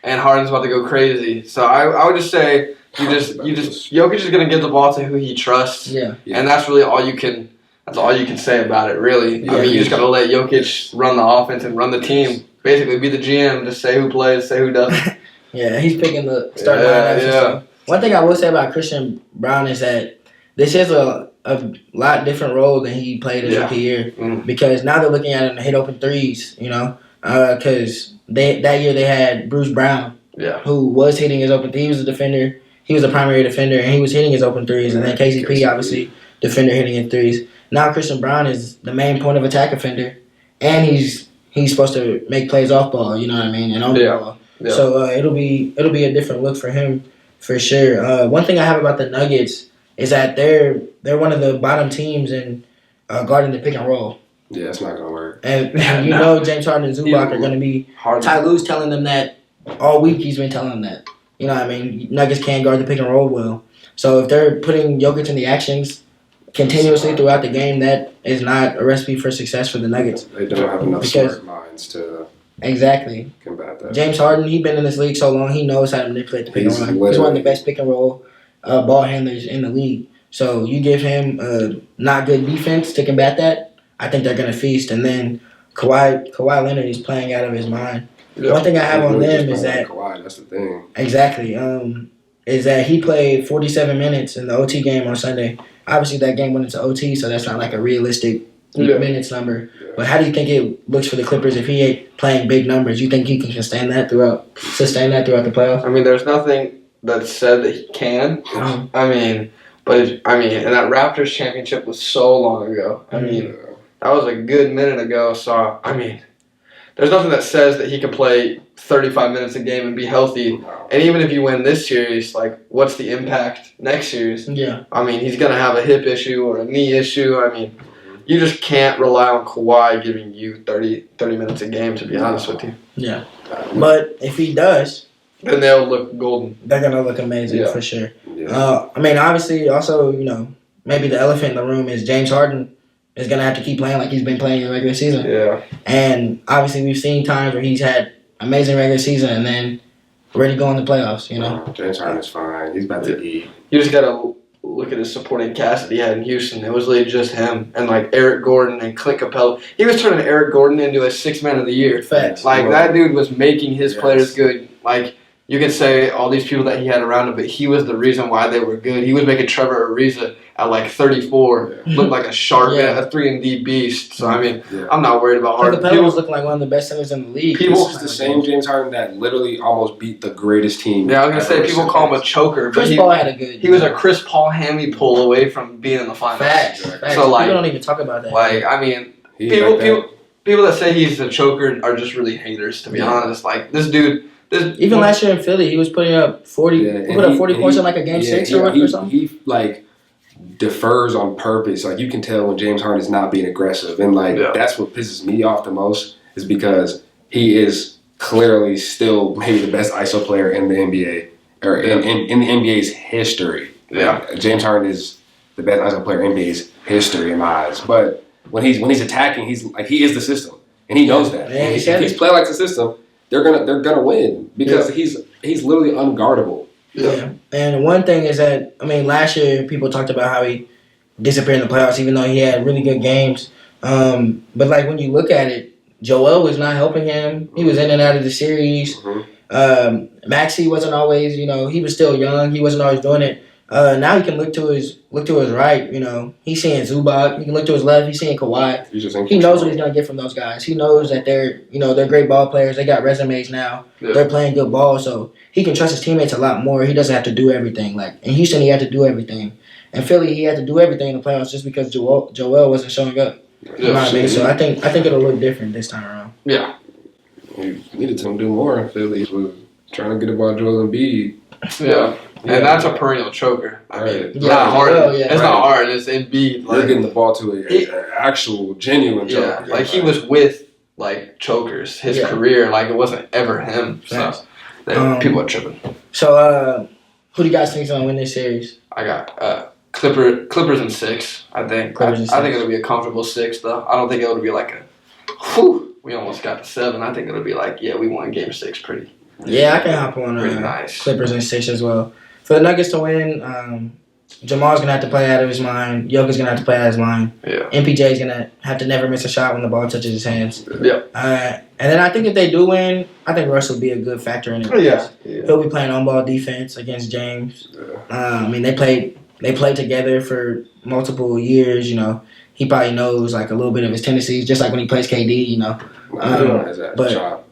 Harden's about to go crazy. So I would just say Jokic is gonna give the ball to who he trusts, Yeah. and that's really all you can. That's all you can say about it, really. I mean, you just gotta let Jokic run the offense and run the team. Basically, be the GM. Just say who plays, say who doesn't. Yeah, he's picking the starting Yeah, lineups. and yeah. stuff. One thing I will say about Christian Brown is that this is a lot different role than he played his Yeah. rookie year Mm. because now they're looking at him to hit open threes, you know, because that year they had Bruce Brown Yeah. who was hitting his open. He was a defender. He was a primary defender, and he was hitting his open threes. And then KCP, obviously, defender hitting his threes. Now Christian Brown is the main point of attack offender, and he's supposed to make plays off ball. You know what I mean, and on the Yeah. ball. Yeah. So it'll be a different look for him for sure. One thing I have about the Nuggets is that they're one of the bottom teams in guarding the pick and roll, Yeah, it's not gonna work. and you No. know James Harden and Zubac are going to be. Harden. Ty Lue's telling them that all week. He's been telling them that. You know what I mean? Nuggets can't guard the pick and roll well. So if they're putting Jokic in the actions continuously throughout the game, that is not a recipe for success for the Nuggets. They don't have enough Because- smart minds to Exactly. combat that. James Harden, he's been in this league so long, he knows how to manipulate the pick and He's roll. He's one of literally- the best pick and roll ball handlers in the league. So you give him not good defense to combat that, I think they're going to feast. And then Kawhi Leonard is playing out of his mind. Yeah. One thing I have on Really just them is playing that Kawhi, that's the thing. exactly is that he played 47 minutes in the OT game on Sunday. Obviously, that game went into OT, so that's not like a realistic Yeah. minutes number. Yeah. But how do you think it looks for the Clippers if he ain't playing big numbers? You think he can sustain that throughout the playoffs? I mean, there's nothing that said that he can. Um, I mean, and that Raptors championship was so long ago. I mean, that was a good minute ago. So I mean, there's nothing that says that he can play 35 minutes a game and be healthy. And even if you win this series, like, what's the impact next series? yeah, I mean, he's gonna have a hip issue or a knee issue. I mean, you just can't rely on Kawhi giving you 30 minutes a game. To be honest with you, yeah. But if he does, then they'll look golden. they're gonna look amazing Yeah. for sure. Yeah. I mean, obviously, also maybe the elephant in the room is James Harden is gonna have to keep playing like he's been playing in the regular season. Yeah. And obviously, we've seen times where he's had amazing regular season and then ready to go in the playoffs. James Harden is fine. He's about to eat. You just gotta look at his supporting cast that he had in Houston. It was literally just him and like Eric Gordon and Clint Capella. He was turning Eric Gordon into a 6th man of the year. Facts. Like that dude was making his Yes. players good. Like you can say all these people that he had around him, but he was the reason why they were good. He was making Trevor Ariza at like 34 look like a sharp, Yeah. a 3-and-D beast. So I mean, Yeah. I'm not worried about Harden. Capella was looking like one of the best centers in the league. People- This is the same James Harden that literally almost beat the greatest team. Yeah, I was gonna say ever people since. call him a choker, but Chris Paul had a good. he was a Chris Paul hammy pull away from being in the finals. facts. Exactly. Facts. So, like- people don't even talk about that. Like I mean, He's people, like that. people that say he's a choker are just really haters. To be Yeah. honest, like this dude, Even last year in Philly, he was putting up 40. Yeah, he and put up he- 40 and points he- in like a game yeah, 6 yeah, or something. He like defers on purpose. Like you can tell when James Harden is not being aggressive, and like Yeah. that's what pisses me off the most is because he is clearly still maybe the best ISO player in the NBA or in the NBA's history. Yeah. James Harden is the best ISO player in NBA's history in my eyes. But when he's attacking, he's like he is the system, and he knows that. Yeah, And he if said he's it. playing like the system, they're gonna win because he's literally unguardable. Yeah. And one thing is that, I mean, last year people talked about how he disappeared in the playoffs, even though he had really good games. But like when you look at it, Joel was not helping him. He was in and out of the series. Mhm. Maxey wasn't always, he was still young. He wasn't always doing it. Now he can look to his right. He's seeing Zubac. He can look to his left. He's seeing Kawhi. He's just in He knows what control. he's gonna get from those guys. He knows that they're great ball players. They got resumes now. Yeah. They're playing good ball, so he can trust his teammates a lot more. He doesn't have to do everything. Like in Houston, he had to do everything. In Philly, he had to do everything in the playoffs just because Joel wasn't showing up. in my opinion. So I think it'll look different this time around. Yeah. We needed to do more in Philly. Was trying to get about Joel Embiid. Yeah. And that's a perennial choker. I mean, Right. it's not hard. Well, yeah. It's not hard. It's Embiid. They're getting the ball to an actual, genuine Yeah. choker. Like, he was with, like, chokers his career. Like, it wasn't ever him. So, people are tripping. So, who do you guys think is going to win this series? I got Clippers in 6, I think. I think it'll be a comfortable 6, though. I don't think it'll be like we almost got to 7. I think it'll be like, we won game 6 pretty. Yeah, I can hop on nice. Clippers in 6 as well. For the Nuggets to win, Jamal's going to have to play out of his mind. Joker's going to have to play out of his mind. Yeah. MPJ's going to have to never miss a shot when the ball touches his hands. Yep. And then I think if they do win, I think Russ will be a good factor in it. Yeah. He'll be playing on-ball defense against James. Yeah. I mean, they played together for multiple years, you know. He probably knows, like, a little bit of his tendencies, just like when he plays KD, you know. He has that but- job.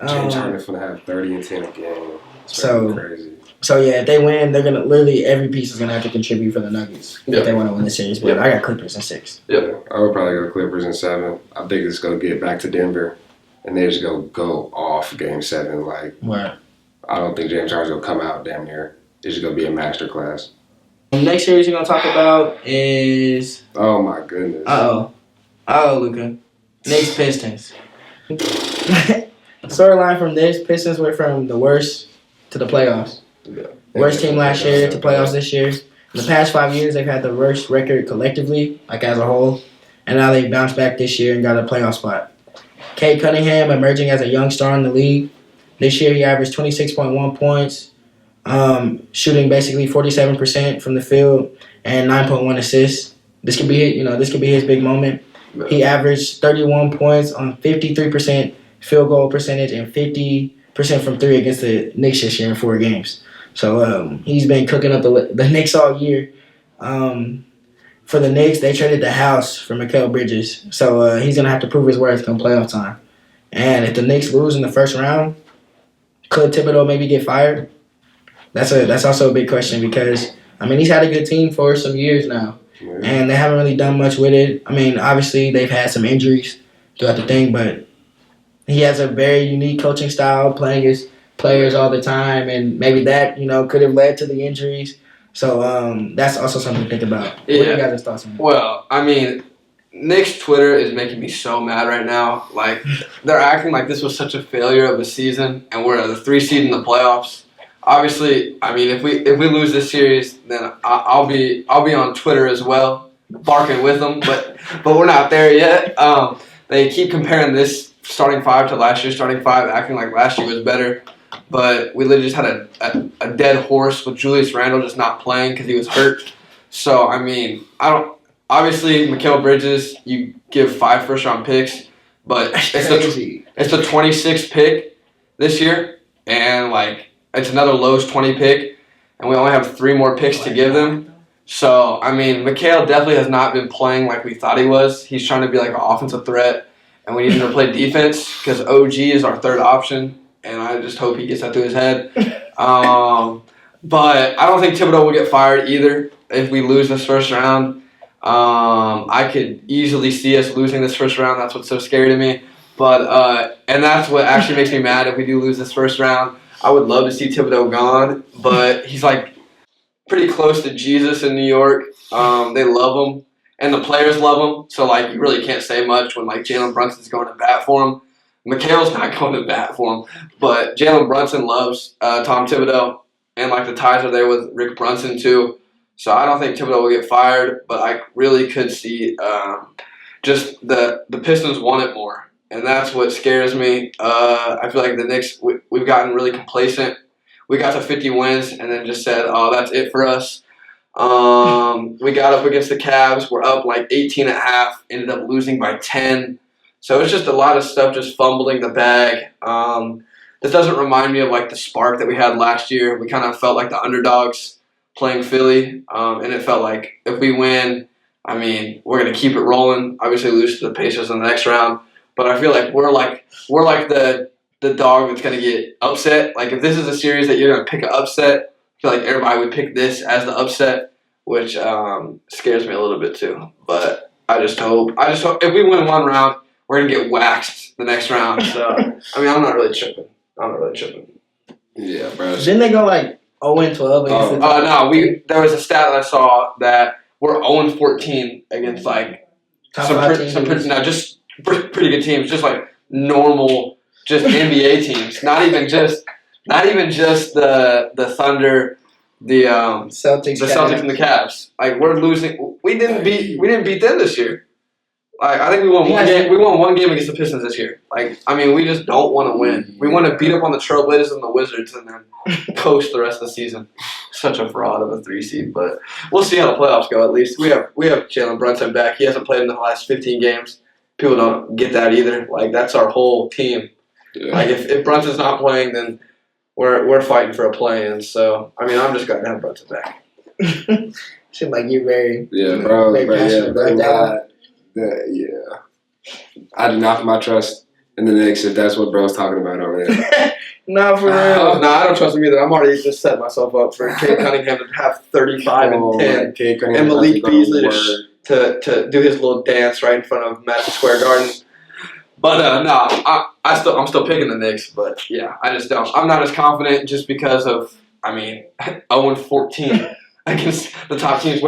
James Harden's going to have 30 and 10 a game. It's crazy. So, yeah, if they win, they're going to literally every piece is going to have to contribute for the Nuggets if they want to win the series. But I got Clippers in 6. Yeah, I would probably go Clippers in 7. I think it's going to get back to Denver, and they just go off game 7. Like, Right. I don't think James Harden's going to come out damn near. It's just going to be a masterclass. The next series we're going to talk about is... Oh, my goodness. Uh-oh, Luka. Knicks Pistons. Storyline from this, Pistons went from the worst to the playoffs. Yeah. Worst team last year to playoffs this year. In the past 5 years, they've had the worst record collectively, like as a whole. And now they've bounced back this year and got a playoff spot. Cade Cunningham emerging as a young star in the league. This year, he averaged 26.1 points, shooting basically 47% from the field and 9.1 assists. This could be his big moment. He averaged 31 points on 53% field goal percentage and 50% from 3 against the Knicks this year in 4 games. So he's been cooking up the Knicks all year. For the Knicks, they traded the house for Mikal Bridges. So he's going to have to prove his worth come playoff time. And if the Knicks lose in the first round, could Thibodeau maybe get fired? That's also a big question because, I mean, he's had a good team for some years now. Yeah. And they haven't really done much with it. I mean, obviously, they've had some injuries throughout the thing, but he has a very unique coaching style, playing his players all the time, and maybe that, could have led to the injuries. So that's also something to think about. What are you guys' thoughts on that? Well, I mean, Knicks Twitter is making me so mad right now. Like, they're acting like this was such a failure of a season, and we're the 3 seed in the playoffs. Obviously, I mean, if we lose this series, then I'll be on Twitter as well, barking with them. But we're not there yet. They keep comparing this starting 5 to last year's starting 5, acting like last year was better. But we literally just had a dead horse with Julius Randle just not playing because he was hurt. So I mean, obviously Mikal Bridges, you give 5 first-round picks, but it's the 26th pick this year, and like it's another Lowe's 20 pick, and we only have 3 more picks to give them. So I mean, Mikal definitely has not been playing like we thought he was. He's trying to be like an offensive threat, and we need him to play defense because OG is our 3rd option, and I just hope he gets that through his head. But I don't think Thibodeau will get fired either if we lose this first round. I could easily see us losing this first round. That's what's so scary to me. But and that's what actually makes me mad if we do lose this first round. I would love to see Thibodeau gone, but he's like pretty close to Jesus in New York. They love him, and the players love him. So like you really can't say much when like Jalen Brunson's going to bat for him. Mikal's not going to bat for him, but Jalen Brunson loves Tom Thibodeau, and like the ties are there with Rick Brunson too. So I don't think Thibodeau will get fired, but I really could see just the Pistons want it more, and that's what scares me. I feel like the Knicks, we've gotten really complacent. We got to 50 wins and then just said, oh, that's it for us. We got up against the Cavs. We're up like 18.5, ended up losing by 10. So it's just a lot of stuff just fumbling the bag. This doesn't remind me of like the spark that we had last year. We kind of felt like the underdogs playing Philly, and it felt like if we win, I mean, we're gonna keep it rolling. Obviously, lose to the Pacers in the next round, but I feel like we're like the dog that's gonna get upset. Like if this is a series that you're gonna pick an upset, I feel like everybody would pick this as the upset, which scares me a little bit too. But I just hope if we win one round, we're gonna get waxed the next round. So I mean, I'm not really tripping. Yeah, bro. Didn't they go like 0-12 against the No, there was a stat that I saw that we're 0-14 against like top some five pretty, teams? just pretty good teams, just like normal, just NBA teams. Not even just the Thunder, the Celtics, Celtics and the Cavs. Like we're losing. We didn't beat them this year. Like I think we won one game. We won one game against the Pistons this year. Like I mean, we just don't want to win. We want to beat up on the Trailblazers and the Wizards and then coast the rest of the season. Such a fraud of a 3 seed, but we'll see how the playoffs go. At least we have Jalen Brunson back. He hasn't played in the last 15 games. People don't get that either. Like that's our whole team. Yeah. Like if Brunson's not playing, then we're fighting for a play-in. So I mean, I'm just glad to have Brunson back. Seems like you're very bro. very passionate about that. I do not put my trust in the Knicks if that's what bro's talking about over there. No, for real. No, I don't trust him either. I'm already just set myself up for Kate Cunningham to have 35 and 10, Cade Cunningham and Malik has to go Beasley to work. to do his little dance right in front of Madison Square Garden. But no, I'm still picking the Knicks. But yeah, I just don't. I'm not as confident just because of 0-14 against the top teams.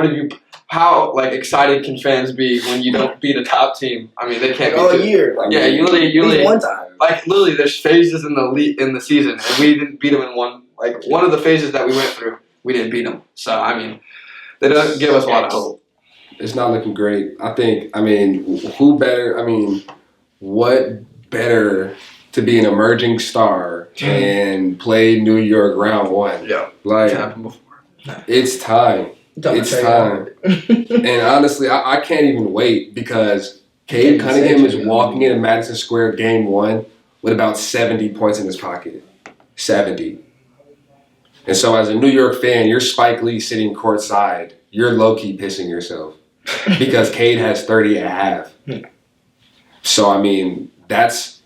How excited can fans be when you don't beat a top team? I mean, they can't all be year. Yeah, you At least literally one time. literally there's phases in the season, and we didn't beat them in one of the phases that we went through. We didn't beat them, so I mean, they don't give us a lot of hope. It's not looking great. Who better? What better to be an emerging star and play New York round one? Yeah, Like it's happened before. it's time. It's time. And honestly, I can't even wait because Cade Cunningham is walking into Madison Square Game 1 with about 70 points in his pocket. 70. And so as a New York fan, you're Spike Lee sitting courtside. You're low-key pissing yourself because Cade has 30 and a half. So, that's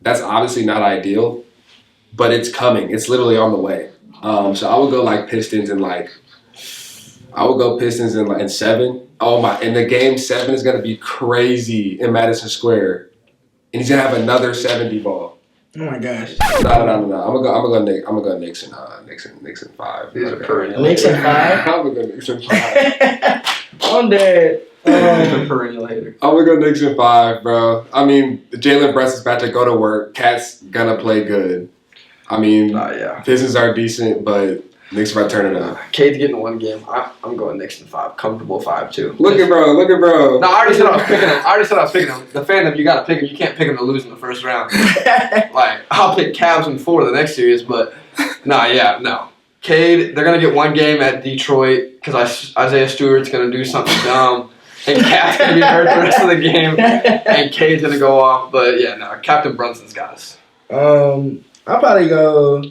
obviously not ideal, but it's coming. It's literally on the way. So I would go Pistons in 7. Oh my! And the game 7 is gonna be crazy in Madison Square, and he's gonna have another 70 ball. Oh my gosh. No. I'm gonna go Knicks in 5. These are perennial. Knicks in 5? I'm gonna go Knicks in 5. I'm dead. These are perennial hater. I'm gonna go Knicks in 5, bro. Jalen Brunson's about to go to work. Cat's gonna play good. Yeah. Pistons are decent, but Knicks about to turn it up. Cade's getting one game. I'm going Knicks in 5. Comfortable 5 too. Look at bro. No, I already said I was picking him. The fandom, you gotta pick him. You can't pick him to lose in the first round. I'll pick Cavs in 4 the next series, but no. Cade, they're gonna get one game at Detroit because Isaiah Stewart's gonna do something dumb, and Cat's gonna be hurt the rest of the game, and Cade's gonna go off. But yeah, no, Captain Brunson's got us. I'll probably go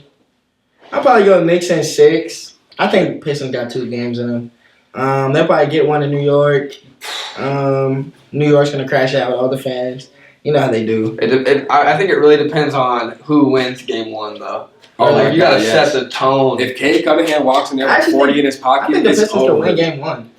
Knicks in 6. I think Pistons got 2 games in them. They'll probably get one in New York. New York's gonna crash out with all the fans. You know how they do. I think it really depends on who wins game 1, though. Oh, you gotta set the tone. If Cade Cunningham walks in there with 40 in his I pocket, think the it's Pistons can over. win game 1.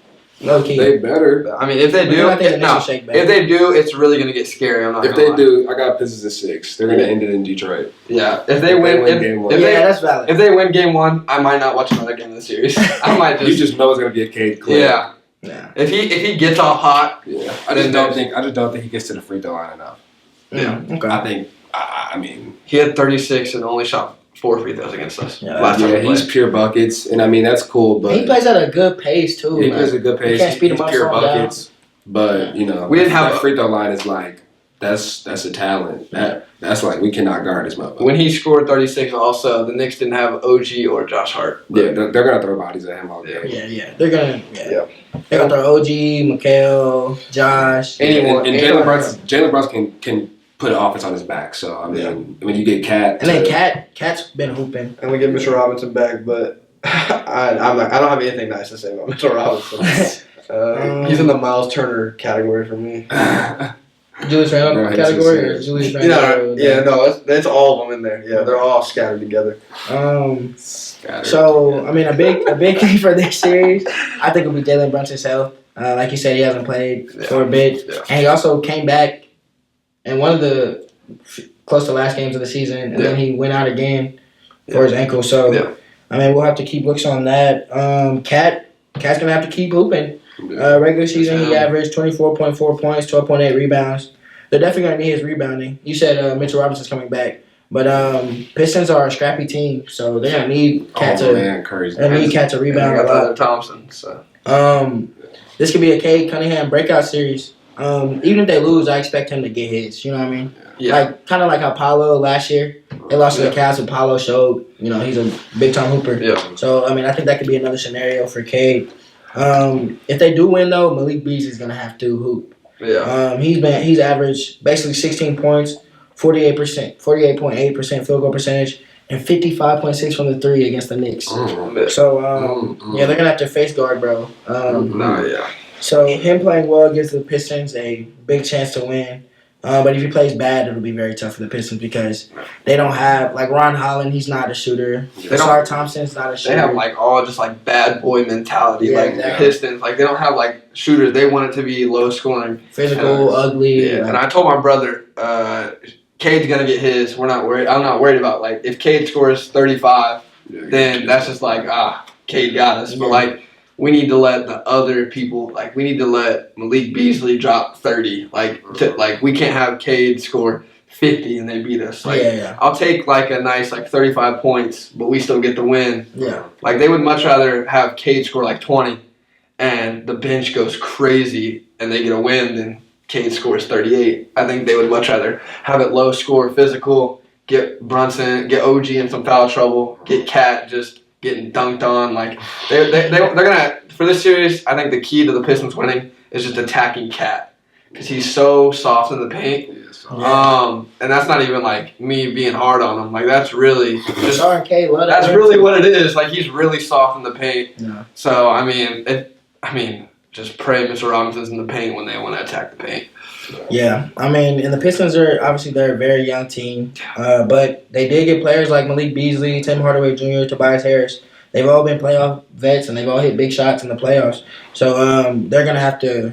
Low key. They better. If they do, I think the Knicks will shake back. if they do, it's really gonna get scary. I'm not. If they do, I got Pistons at 6. They're gonna end it in Detroit. Yeah. If they win game 1. That's valid. If they win game 1, I might not watch another game of the series. I might You just know it's gonna be a Cade clip. Yeah. Yeah. If he gets all hot, Yeah. I just don't think he gets to the free throw line enough. Yeah. Okay. he had 36 and only shot 4 free throws against us. Yeah. Last time we he's played. pure buckets, and that's cool. But He plays at a good pace too. he man. plays a good pace. can't speed He's him up, pure slow him down. buckets. But We didn't have that a- free throw line is that's a talent. That's we cannot guard this motherfucker. When he scored 36, also the Knicks didn't have OG or Josh Hart. Yeah, they're gonna throw bodies at him all day. Yeah. They're gonna. Yeah. They're gonna throw OG, Mikael, Josh. Anyone. And Jalen Brunson can put an offense on his back. So you get Cat. And then Cat's been hooping. And we get Mr. Robinson back, but I don't have anything nice to say about Mr. Robinson. He's in the Miles Turner category for me. Julius Randle Bro, category or he's Julius Randle? It's all of them in there. Yeah, they're all scattered together. So a big thing for this series, I think, will be Jalen Brunson's health. Like you said, he hasn't played Yeah. for a bit. Yeah. And he also came back in one of the close to last games of the season, and then he went out again for his ankle. So, Yeah. I mean, we'll have to keep looks on that. Cat's going to have to keep hooping. Regular season, he averaged 24.4 points, 12.8 rebounds. They're definitely going to need his rebounding. You said Mitchell Robinson's coming back. But Pistons are a scrappy team, so they're going to need Cat to rebound a lot. Thompson, so. This could be a Cade Cunningham breakout series. Even if they lose, I expect him to get his. You know what I mean? Yeah. Like kind of like how Paolo last year, they lost to the Cavs, but Paolo showed he's a big time hooper. Yeah. So I mean, I think that could be another scenario for Cade. If they do win though, Malik Beasley's gonna have to hoop. Yeah. He's averaged basically 16 points, 48.8% field goal percentage, and 55.6 from the three against the Knicks. So they're gonna have to face guard, bro. So him playing well gives the Pistons a big chance to win. But if he plays bad, it'll be very tough for the Pistons because they don't have like Ron Holland. He's not a shooter. Ausar Thompson's not a shooter. They have all just bad boy mentality. Yeah, exactly. Pistons, they don't have shooters. They want it to be low scoring, physical, ugly. Yeah. And I told my brother, Cade's gonna get his. We're not worried. I'm not worried about if Cade scores 35, then that's just Cade got us. Yeah. But we need to let the other people, we need to let Malik Beasley drop 30. We can't have Cade score 50 and they beat us. I'll take a nice 35 points, but we still get the win. Yeah. They would much rather have Cade score 20 and the bench goes crazy and they get a win than Cade scores 38. I think they would much rather have it low score, physical, get Brunson, get OG in some foul trouble, get Cat just getting dunked on. They're gonna, for this series, I think the key to the Pistons winning is just attacking Cat because he's so soft in the paint. And that's not even me being hard on him. That's really just, that's really what it is. He's really soft in the paint. Yeah. So just pray Mr. Robinson's in the paint when they want to attack the paint. Yeah, and the Pistons they're a very young team, but they did get players like Malik Beasley, Tim Hardaway Jr., Tobias Harris. They've all been playoff vets and they've all hit big shots in the playoffs. So they're gonna have to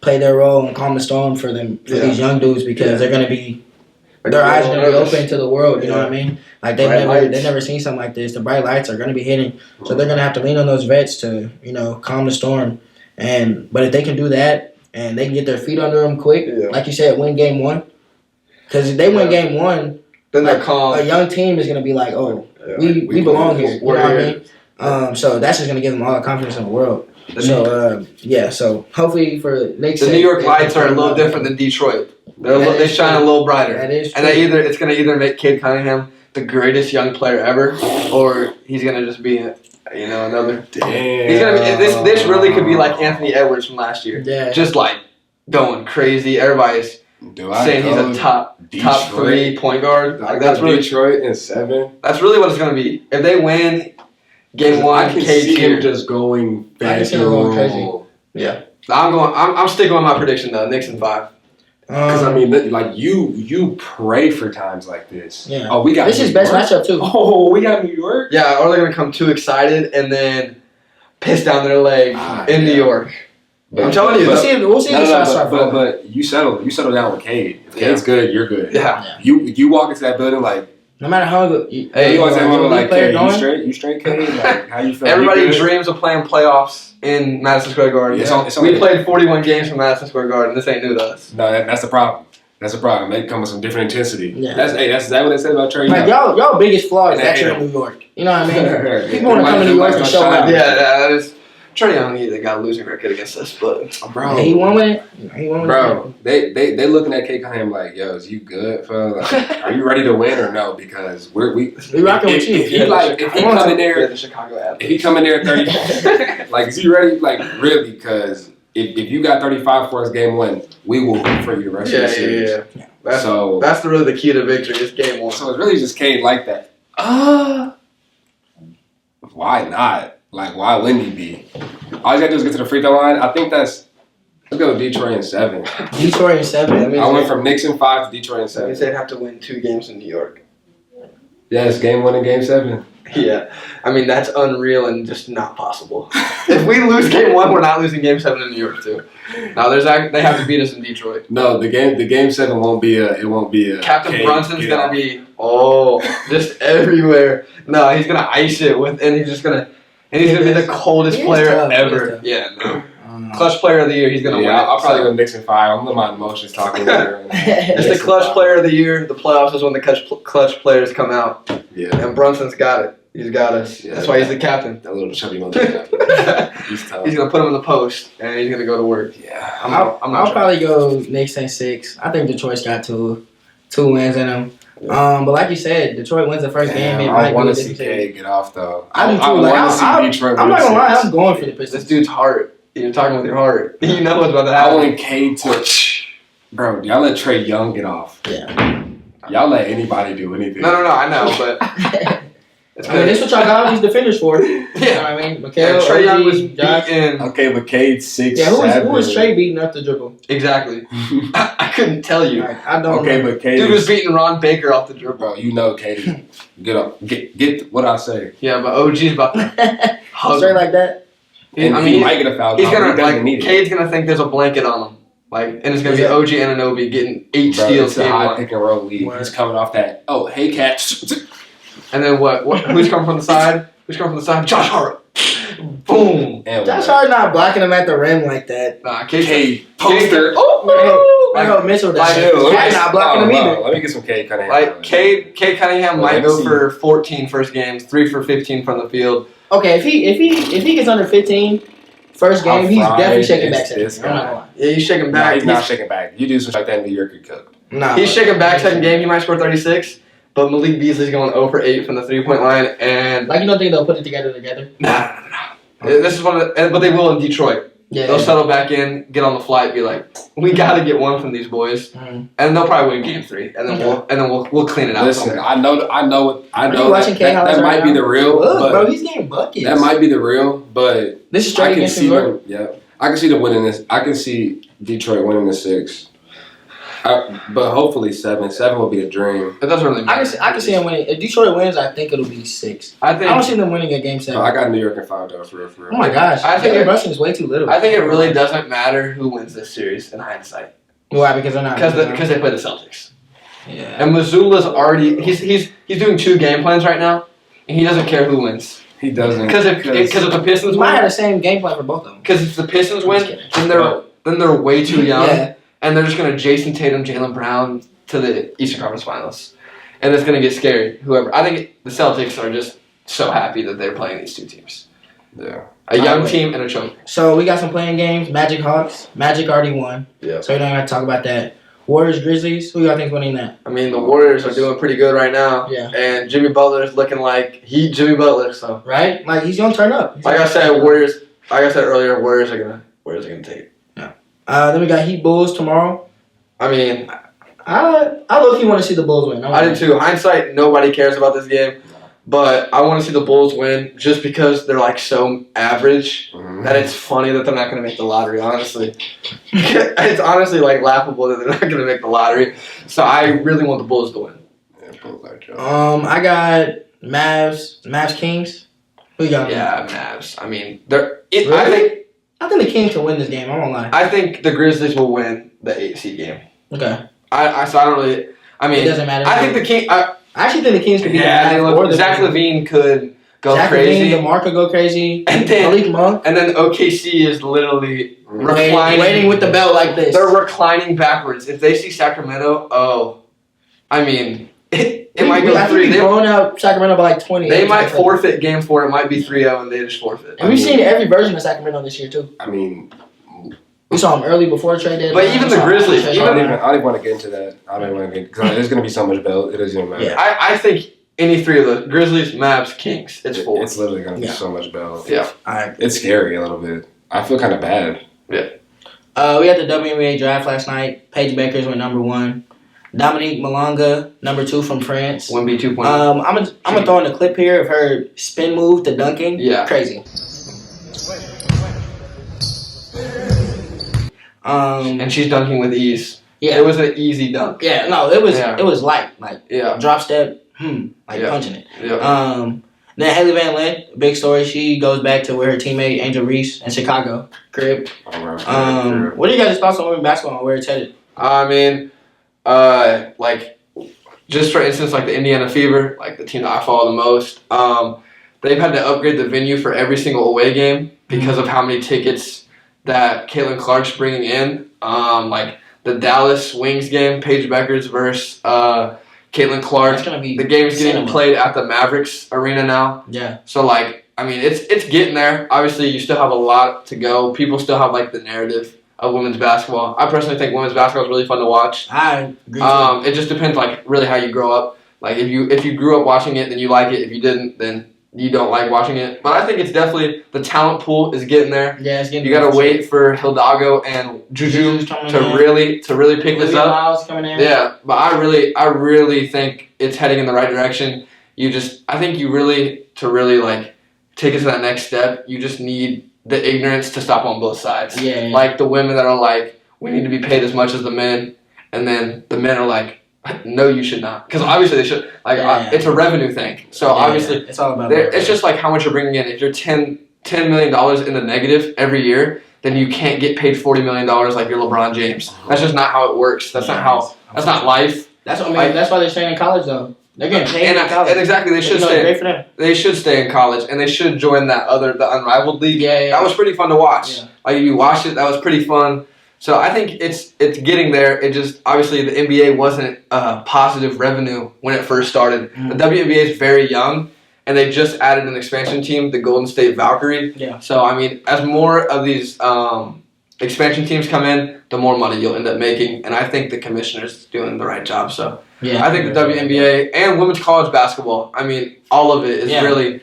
play their role and calm the storm for these young dudes because they're gonna be their eyes are gonna be open to the world. You know what I mean? They've never seen something like this. The bright lights are gonna be hitting, so they're gonna have to lean on those vets to calm the storm. But if they can do that. And they can get their feet under them quick, like you said, win game one. Because if they win game one, then they're calm. A young team is going to be like, we belong here. You know what I mean? So that's just going to give them all the confidence in the world. So hopefully for next the New York Lights are a little different than Detroit. They shine a little brighter. That is true. And it's going to either make Cade Cunningham the greatest young player ever, or he's going to just be another. Damn. He's gonna be. This really could be like Anthony Edwards from last year. Yeah. Just going crazy. Everybody's saying he's a top 3 point guard. That's really Detroit in 7. That's really what it's gonna be. If they win game 1, I can see him just going fast. Crazy. Yeah. I'm sticking with my prediction though. Knicks in 5. Because you pray for times like this. Yeah. Oh, we got this is best matchup too. Oh, we got New York. Yeah, or they're gonna come too excited and then piss down their leg in New York. I'm telling you. We'll see. But you settle down with Cade. If Cade's good, you're good. Yeah. You walk into that building no matter how good. You walk into that building Cade, you straight Cade. How you feel? Everybody dreams of playing playoffs in Madison Square Garden. We played 41 games from Madison Square Garden. This ain't new to us. No, that's the problem. That's the problem. They come with some different intensity. Yeah. That's exactly what they said about Trey Young. Y'all biggest flaw is that you're in New York. You know what I mean? People want to come to New York and show out. Yeah, that is. Trey Young, they got a losing record against us, but bro, he won with it. Bro, they looking at Cade Cunningham like, yo, is you good, fo? Are you ready to win or no? Because we rocking with you. If he come in there, the Chicago Athletes. If he come in there at 30, is he ready? Really? Because if you got 35 for us game 1, we will hoop for you the rest of the series. Yeah. That's really the key to victory. Is game 1. So it's really just Cade like that. Why not? Why wouldn't he be? All you gotta do is get to the free throw line. I think let's go Detroit in 7. Detroit in 7. I went from Knicks in 5 to Detroit in 7. They'd have to win 2 games in New York. Yes, game 1 and game 7. Yeah, I mean that's unreal and just not possible. If we lose game 1, we're not losing game 7 in New York too. No, they have to beat us in Detroit. No, the game 7 won't be a. Captain Cade Brunson's get gonna off. be just everywhere. No, he's gonna ice it and he's gonna be the coldest He is player tough. He is ever. tough. Yeah, no. Clutch player of the year. He's gonna win. Yeah, I'll probably So, go Knicks and 5. I'm letting my emotions talk later. it's the clutch player of the year. The playoffs is when the clutch players come out, Yeah, and Brunson's got it. He's got us. Yeah. That's why he's the captain. that little chubby motherfucker. He's tough. He's gonna put him in the post, and he's gonna go to work. Yeah. I'm I'll not sure. probably go Knicks in 6. I think Detroit's got two wins in them. But like you said, Detroit wins the first game. It Damn, might I be want a to see different series. Cade get off though. I do too. I Like, want to see I'm Detroit. not win gonna lie, series. I'm going for the Pistons. This dude's heart. You're talking with your heart. You know what's about to I happen. want Cade to. Bro, y'all let Trey Young get off. Yeah. Y'all let anybody do anything. No, I know, but it's I mean, this is what y'all got all these defenders for. You know what Yeah. I mean? And Mikhail, Trey Young OG, was Josh. beaten. Okay, but Cade's 6'7". Yeah, who was Trey beating up the dribble? Exactly. I couldn't tell you. Like, I don't Okay, know. but Cade. Dude was beating Ron Baker off the dribble. Bro, you know Cade. Get up. Get what I say. Yeah, but OG's about to hug Straight him. like that. And I he mean, might get a foul. he's call, but gonna he doesn't need it. Cade's gonna think there's a blanket on him, and it's gonna be Yeah. OG Anunoby getting 8 Bro, steals it's a game high 1. pick and roll lead. Word. He's coming off that. Oh, hey, catch. And then what? Who's coming from the side? Josh Hart. Boom. And Josh Hart not blocking him at the rim like that. Nah, Cade. Cade poster. I hope Mitchell does. Like, Cat not blocking him either. Let me get some Cade Cunningham. Like Cade Cunningham Well, might let's go see. for 14 first games, 3 for 15 from the field. Okay, if he gets under 15 first How game, he's fried definitely shaking is back. this Second. I'm not guy? gonna lie. Yeah, he's shaking Nah, back. he's not shaking back. You do something like that in New York, you cook. Nah, He's shaking back second game. He might score 36, but Malik Beasley's going 0 for 8 from the 3-point line. And Like, you don't think they'll put it together? nah. This is one of the, but they will in Detroit. Yeah. They'll settle back in, get on the flight, be like, we got to get one from these boys, Mhm. and they'll probably win game 3, and then we'll clean it out. Listen, somewhere. I know. Are you watching K highlights that right might be now? the real, Look, but bro, he's getting buckets. that might be the real. But This is I straight can against see New York. them. Yeah, I can see them winning this. I can see Detroit winning the 6. But hopefully 7. 7 will be a dream. It doesn't really matter. I can see him winning. If Detroit wins, I think it'll be 6. I I don't think see them winning a game 7. I got New York in 5 though, for real. Oh my gosh, I think Jalen it- Brunson is way too little. it really doesn't matter who wins this series in hindsight, Why? Because they're not. because they play the Celtics. Yeah. And Missoula's already he's doing 2 game plans right now, and he doesn't care who wins. He doesn't. Because if the Pistons We might have win, the same game plan for both of them. because if the Pistons I'm just win, kidding. then they're way too young, Yeah. and they're just gonna Jason Tatum, Jaylen Brown to the Eastern Conference Finals, and it's gonna get scary. Whoever I think the Celtics are just so happy that they're playing these 2 teams, Yeah. a young Right. team and a choke. So we got some playing games. Magic Hawks. Magic already won. Yeah. So we don't even have to talk about that. Warriors Grizzlies. Who y'all think winning that? I mean, the Warriors are doing pretty good right now, Yeah. and Jimmy Butler is looking like Jimmy Butler. So, Right? Like he's gonna turn up. He's like I gonna said, turn up. Warriors. Like I said earlier, Warriors are gonna take it. Then we got Heat Bulls tomorrow. I mean, I low key want to see the Bulls win. I did too. Hindsight, nobody cares about this game, but I want to see the Bulls win just because they're like so average Mhm. that it's funny that they're not going to make the lottery. Honestly, it's honestly like laughable that they're not going to make the lottery. So I really want the Bulls to win. Yeah, Bulls are joke. I got Mavs Kings. Who you got? Yeah, Mavs. I mean, I Really? I think the Kings can win this game. I won't lie. think the Grizzlies will win the 8 seed game. Okay. So I don't really. I It mean, doesn't matter. I think the King. I actually think the Kings could be Yeah, they look, Zach Levine could go Zach crazy, Levine, DeMar could go crazy. and then Malik Monk OKC is literally reclining. waiting with the belt like this. They're reclining backwards. If they see Sacramento, I mean, it might go I think 3. we've blown out Sacramento by like 20. They might forfeit game 4. It might be 3-0, and they just forfeit. And we've seen every version of Sacramento this year too. I mean, We saw them early before the trade deadline. But even We the saw them Grizzlies, after the I trade don't even. deadline. I don't even want to get into that. I don't want to get because there's gonna be so much belt. It doesn't even matter. Yeah. I think any 3 of those Grizzlies, Mavs, Kings, it's 4. It's literally gonna be Yeah. so much belt. Yeah. Alright. It's scary a little bit. I feel kind of bad. We had the WNBA draft last night. Paige Beckers went number 1. Dominique Malonga, number 2 from France. 1B 2.0. I'm gonna throw in a clip here of her spin move to dunking. Yeah. Crazy. And she's dunking with ease. Yeah. It was an easy dunk. Yeah, no, it was Yeah. it was light, like Yeah. drop step, like Yeah. punching it. Yeah. Then Haley Van Lith, big story. She goes back to where her teammate Angel Reese in Chicago crib. What are you guys' thoughts on women's basketball and where it's headed? I mean, like, just for instance, like the Indiana Fever, like the team that I follow the most, they've had to upgrade the venue for every single away game because of how many tickets that Caitlin Clark's bringing in. Like the Dallas Wings game, Paige Beckers versus Caitlin Clark. That's gonna be the game's getting cinema. played at the Mavericks Arena now. Yeah. So, like, I mean, it's getting there. Obviously, you still have a lot to go. People still have, like, the narrative of women's basketball. I personally think women's basketball is really fun to watch. I agree. Too. It just depends, like, really how you grow up. Like, if you grew up watching it, then you like it. If you didn't, then you don't like watching it. But I think it's definitely the talent pool is getting there. Yeah, it's getting. You gotta wait for Hidalgo and Juju to really pick this up. Lyles coming in. Yeah, but I really think it's heading in the right direction. I think you really like take it to that next step. You just need the ignorance to stop on both sides. Yeah. Like the women that are like, we need to be paid as much as the men, and then the men are like, no, you should not, because obviously they should. Like, it's a revenue thing. So obviously, it's all about. it's just like how much you're bringing in. If you're $10 million in the negative every year, then you can't get paid $40 million like you're LeBron James. That's just not how it works. That's not how. That's not life. That's what I mean. That's why they're staying in college though. They're getting paid in college. And exactly, they should stay. Great for them. They should stay in college, and they should join the Unrivaled League. Yeah. That was pretty fun to watch. Yeah. Like if you watched it, that was pretty fun. So I think it's getting there. It just obviously the NBA wasn't positive revenue when it first started. Mm-hmm. The WNBA is very young, and they just added an expansion team, the Golden State Valkyrie. Yeah. So I mean, as more of these expansion teams come in, the more money you'll end up making, and I think the commissioner's doing the right job. So Yeah. I think the WNBA and women's college basketball, I mean, all of it is really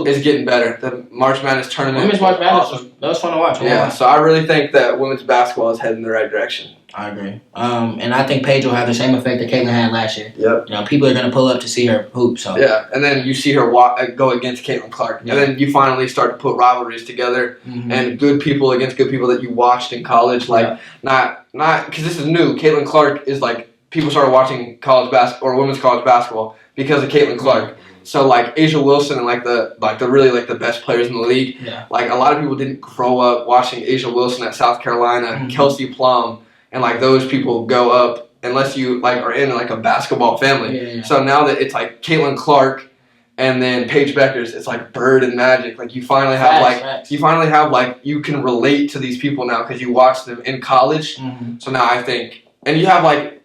is getting better. The March Madness tournament. Women's March Madness awesome. that was fun to watch. Yeah, so I really think that women's basketball is heading in the right direction. I agree. And I think Paige will have the same effect that Caitlin had last year. Yep. You know, people are going to pull up to see her hoop. So Yeah, and then you see her go against Caitlin Clark. Yeah. And then you finally start to put rivalries together and good people against good people that you watched in college. Like, not because this is new. Caitlin Clark is like, people started watching college basketball or women's college basketball because of Caitlin Clark. So like Asia Wilson and like the really like the best players in the league. Yeah. Like a lot of people didn't grow up watching Asia Wilson at South Carolina, Kelsey Plum, and like those people go up unless you like are in like a basketball family. Yeah. So now that it's like Caitlin Clark and then Paige Beckers, it's like Bird and Magic. Like you finally have you can relate to these people now because you watched them in college. Mm-hmm. So now I think, and you have like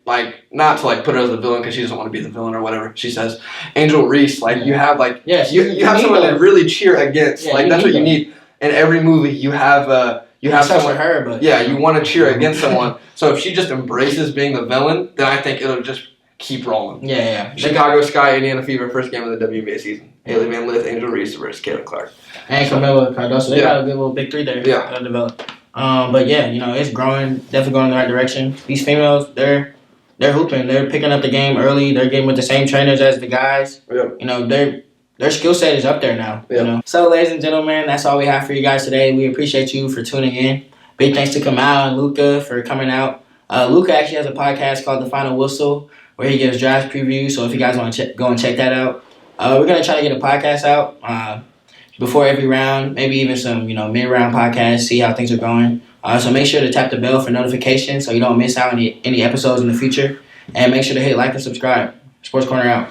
not to like put her as the villain because she doesn't want to be the villain or whatever she says. Angel Reese, like you have like you have someone to really cheer against. Yeah, like that's what you need. In every movie, you have someone. For her, but Yeah, you want to cheer against someone. So if she just embraces being the villain, then I think it'll just keep rolling. Yeah. Chicago Sky, Indiana Fever, first game of the WNBA season. Haley Van Lith, Angel Reese versus Caitlin Clark. And Camila Cardoso, they got a good little big three there. Yeah. That'll develop. But yeah, you know, it's growing, definitely going in the right direction. These females, they're hooping. They're picking up the game early. They're getting with the same trainers as the guys. Yeah. You know, their skill set is up there now. Yeah. You know. So, ladies and gentlemen, that's all we have for you guys today. We appreciate you for tuning in. Big thanks to Kamal and Luca for coming out. Luca actually has a podcast called The Final Whistle where he gives draft previews. So if you guys want to go and check that out, we're gonna try to get a podcast out before every round, maybe even some mid-round podcasts. See how things are going. So make sure to tap the bell for notifications so you don't miss out on any episodes in the future. And make sure to hit like and subscribe. Sports Corner out.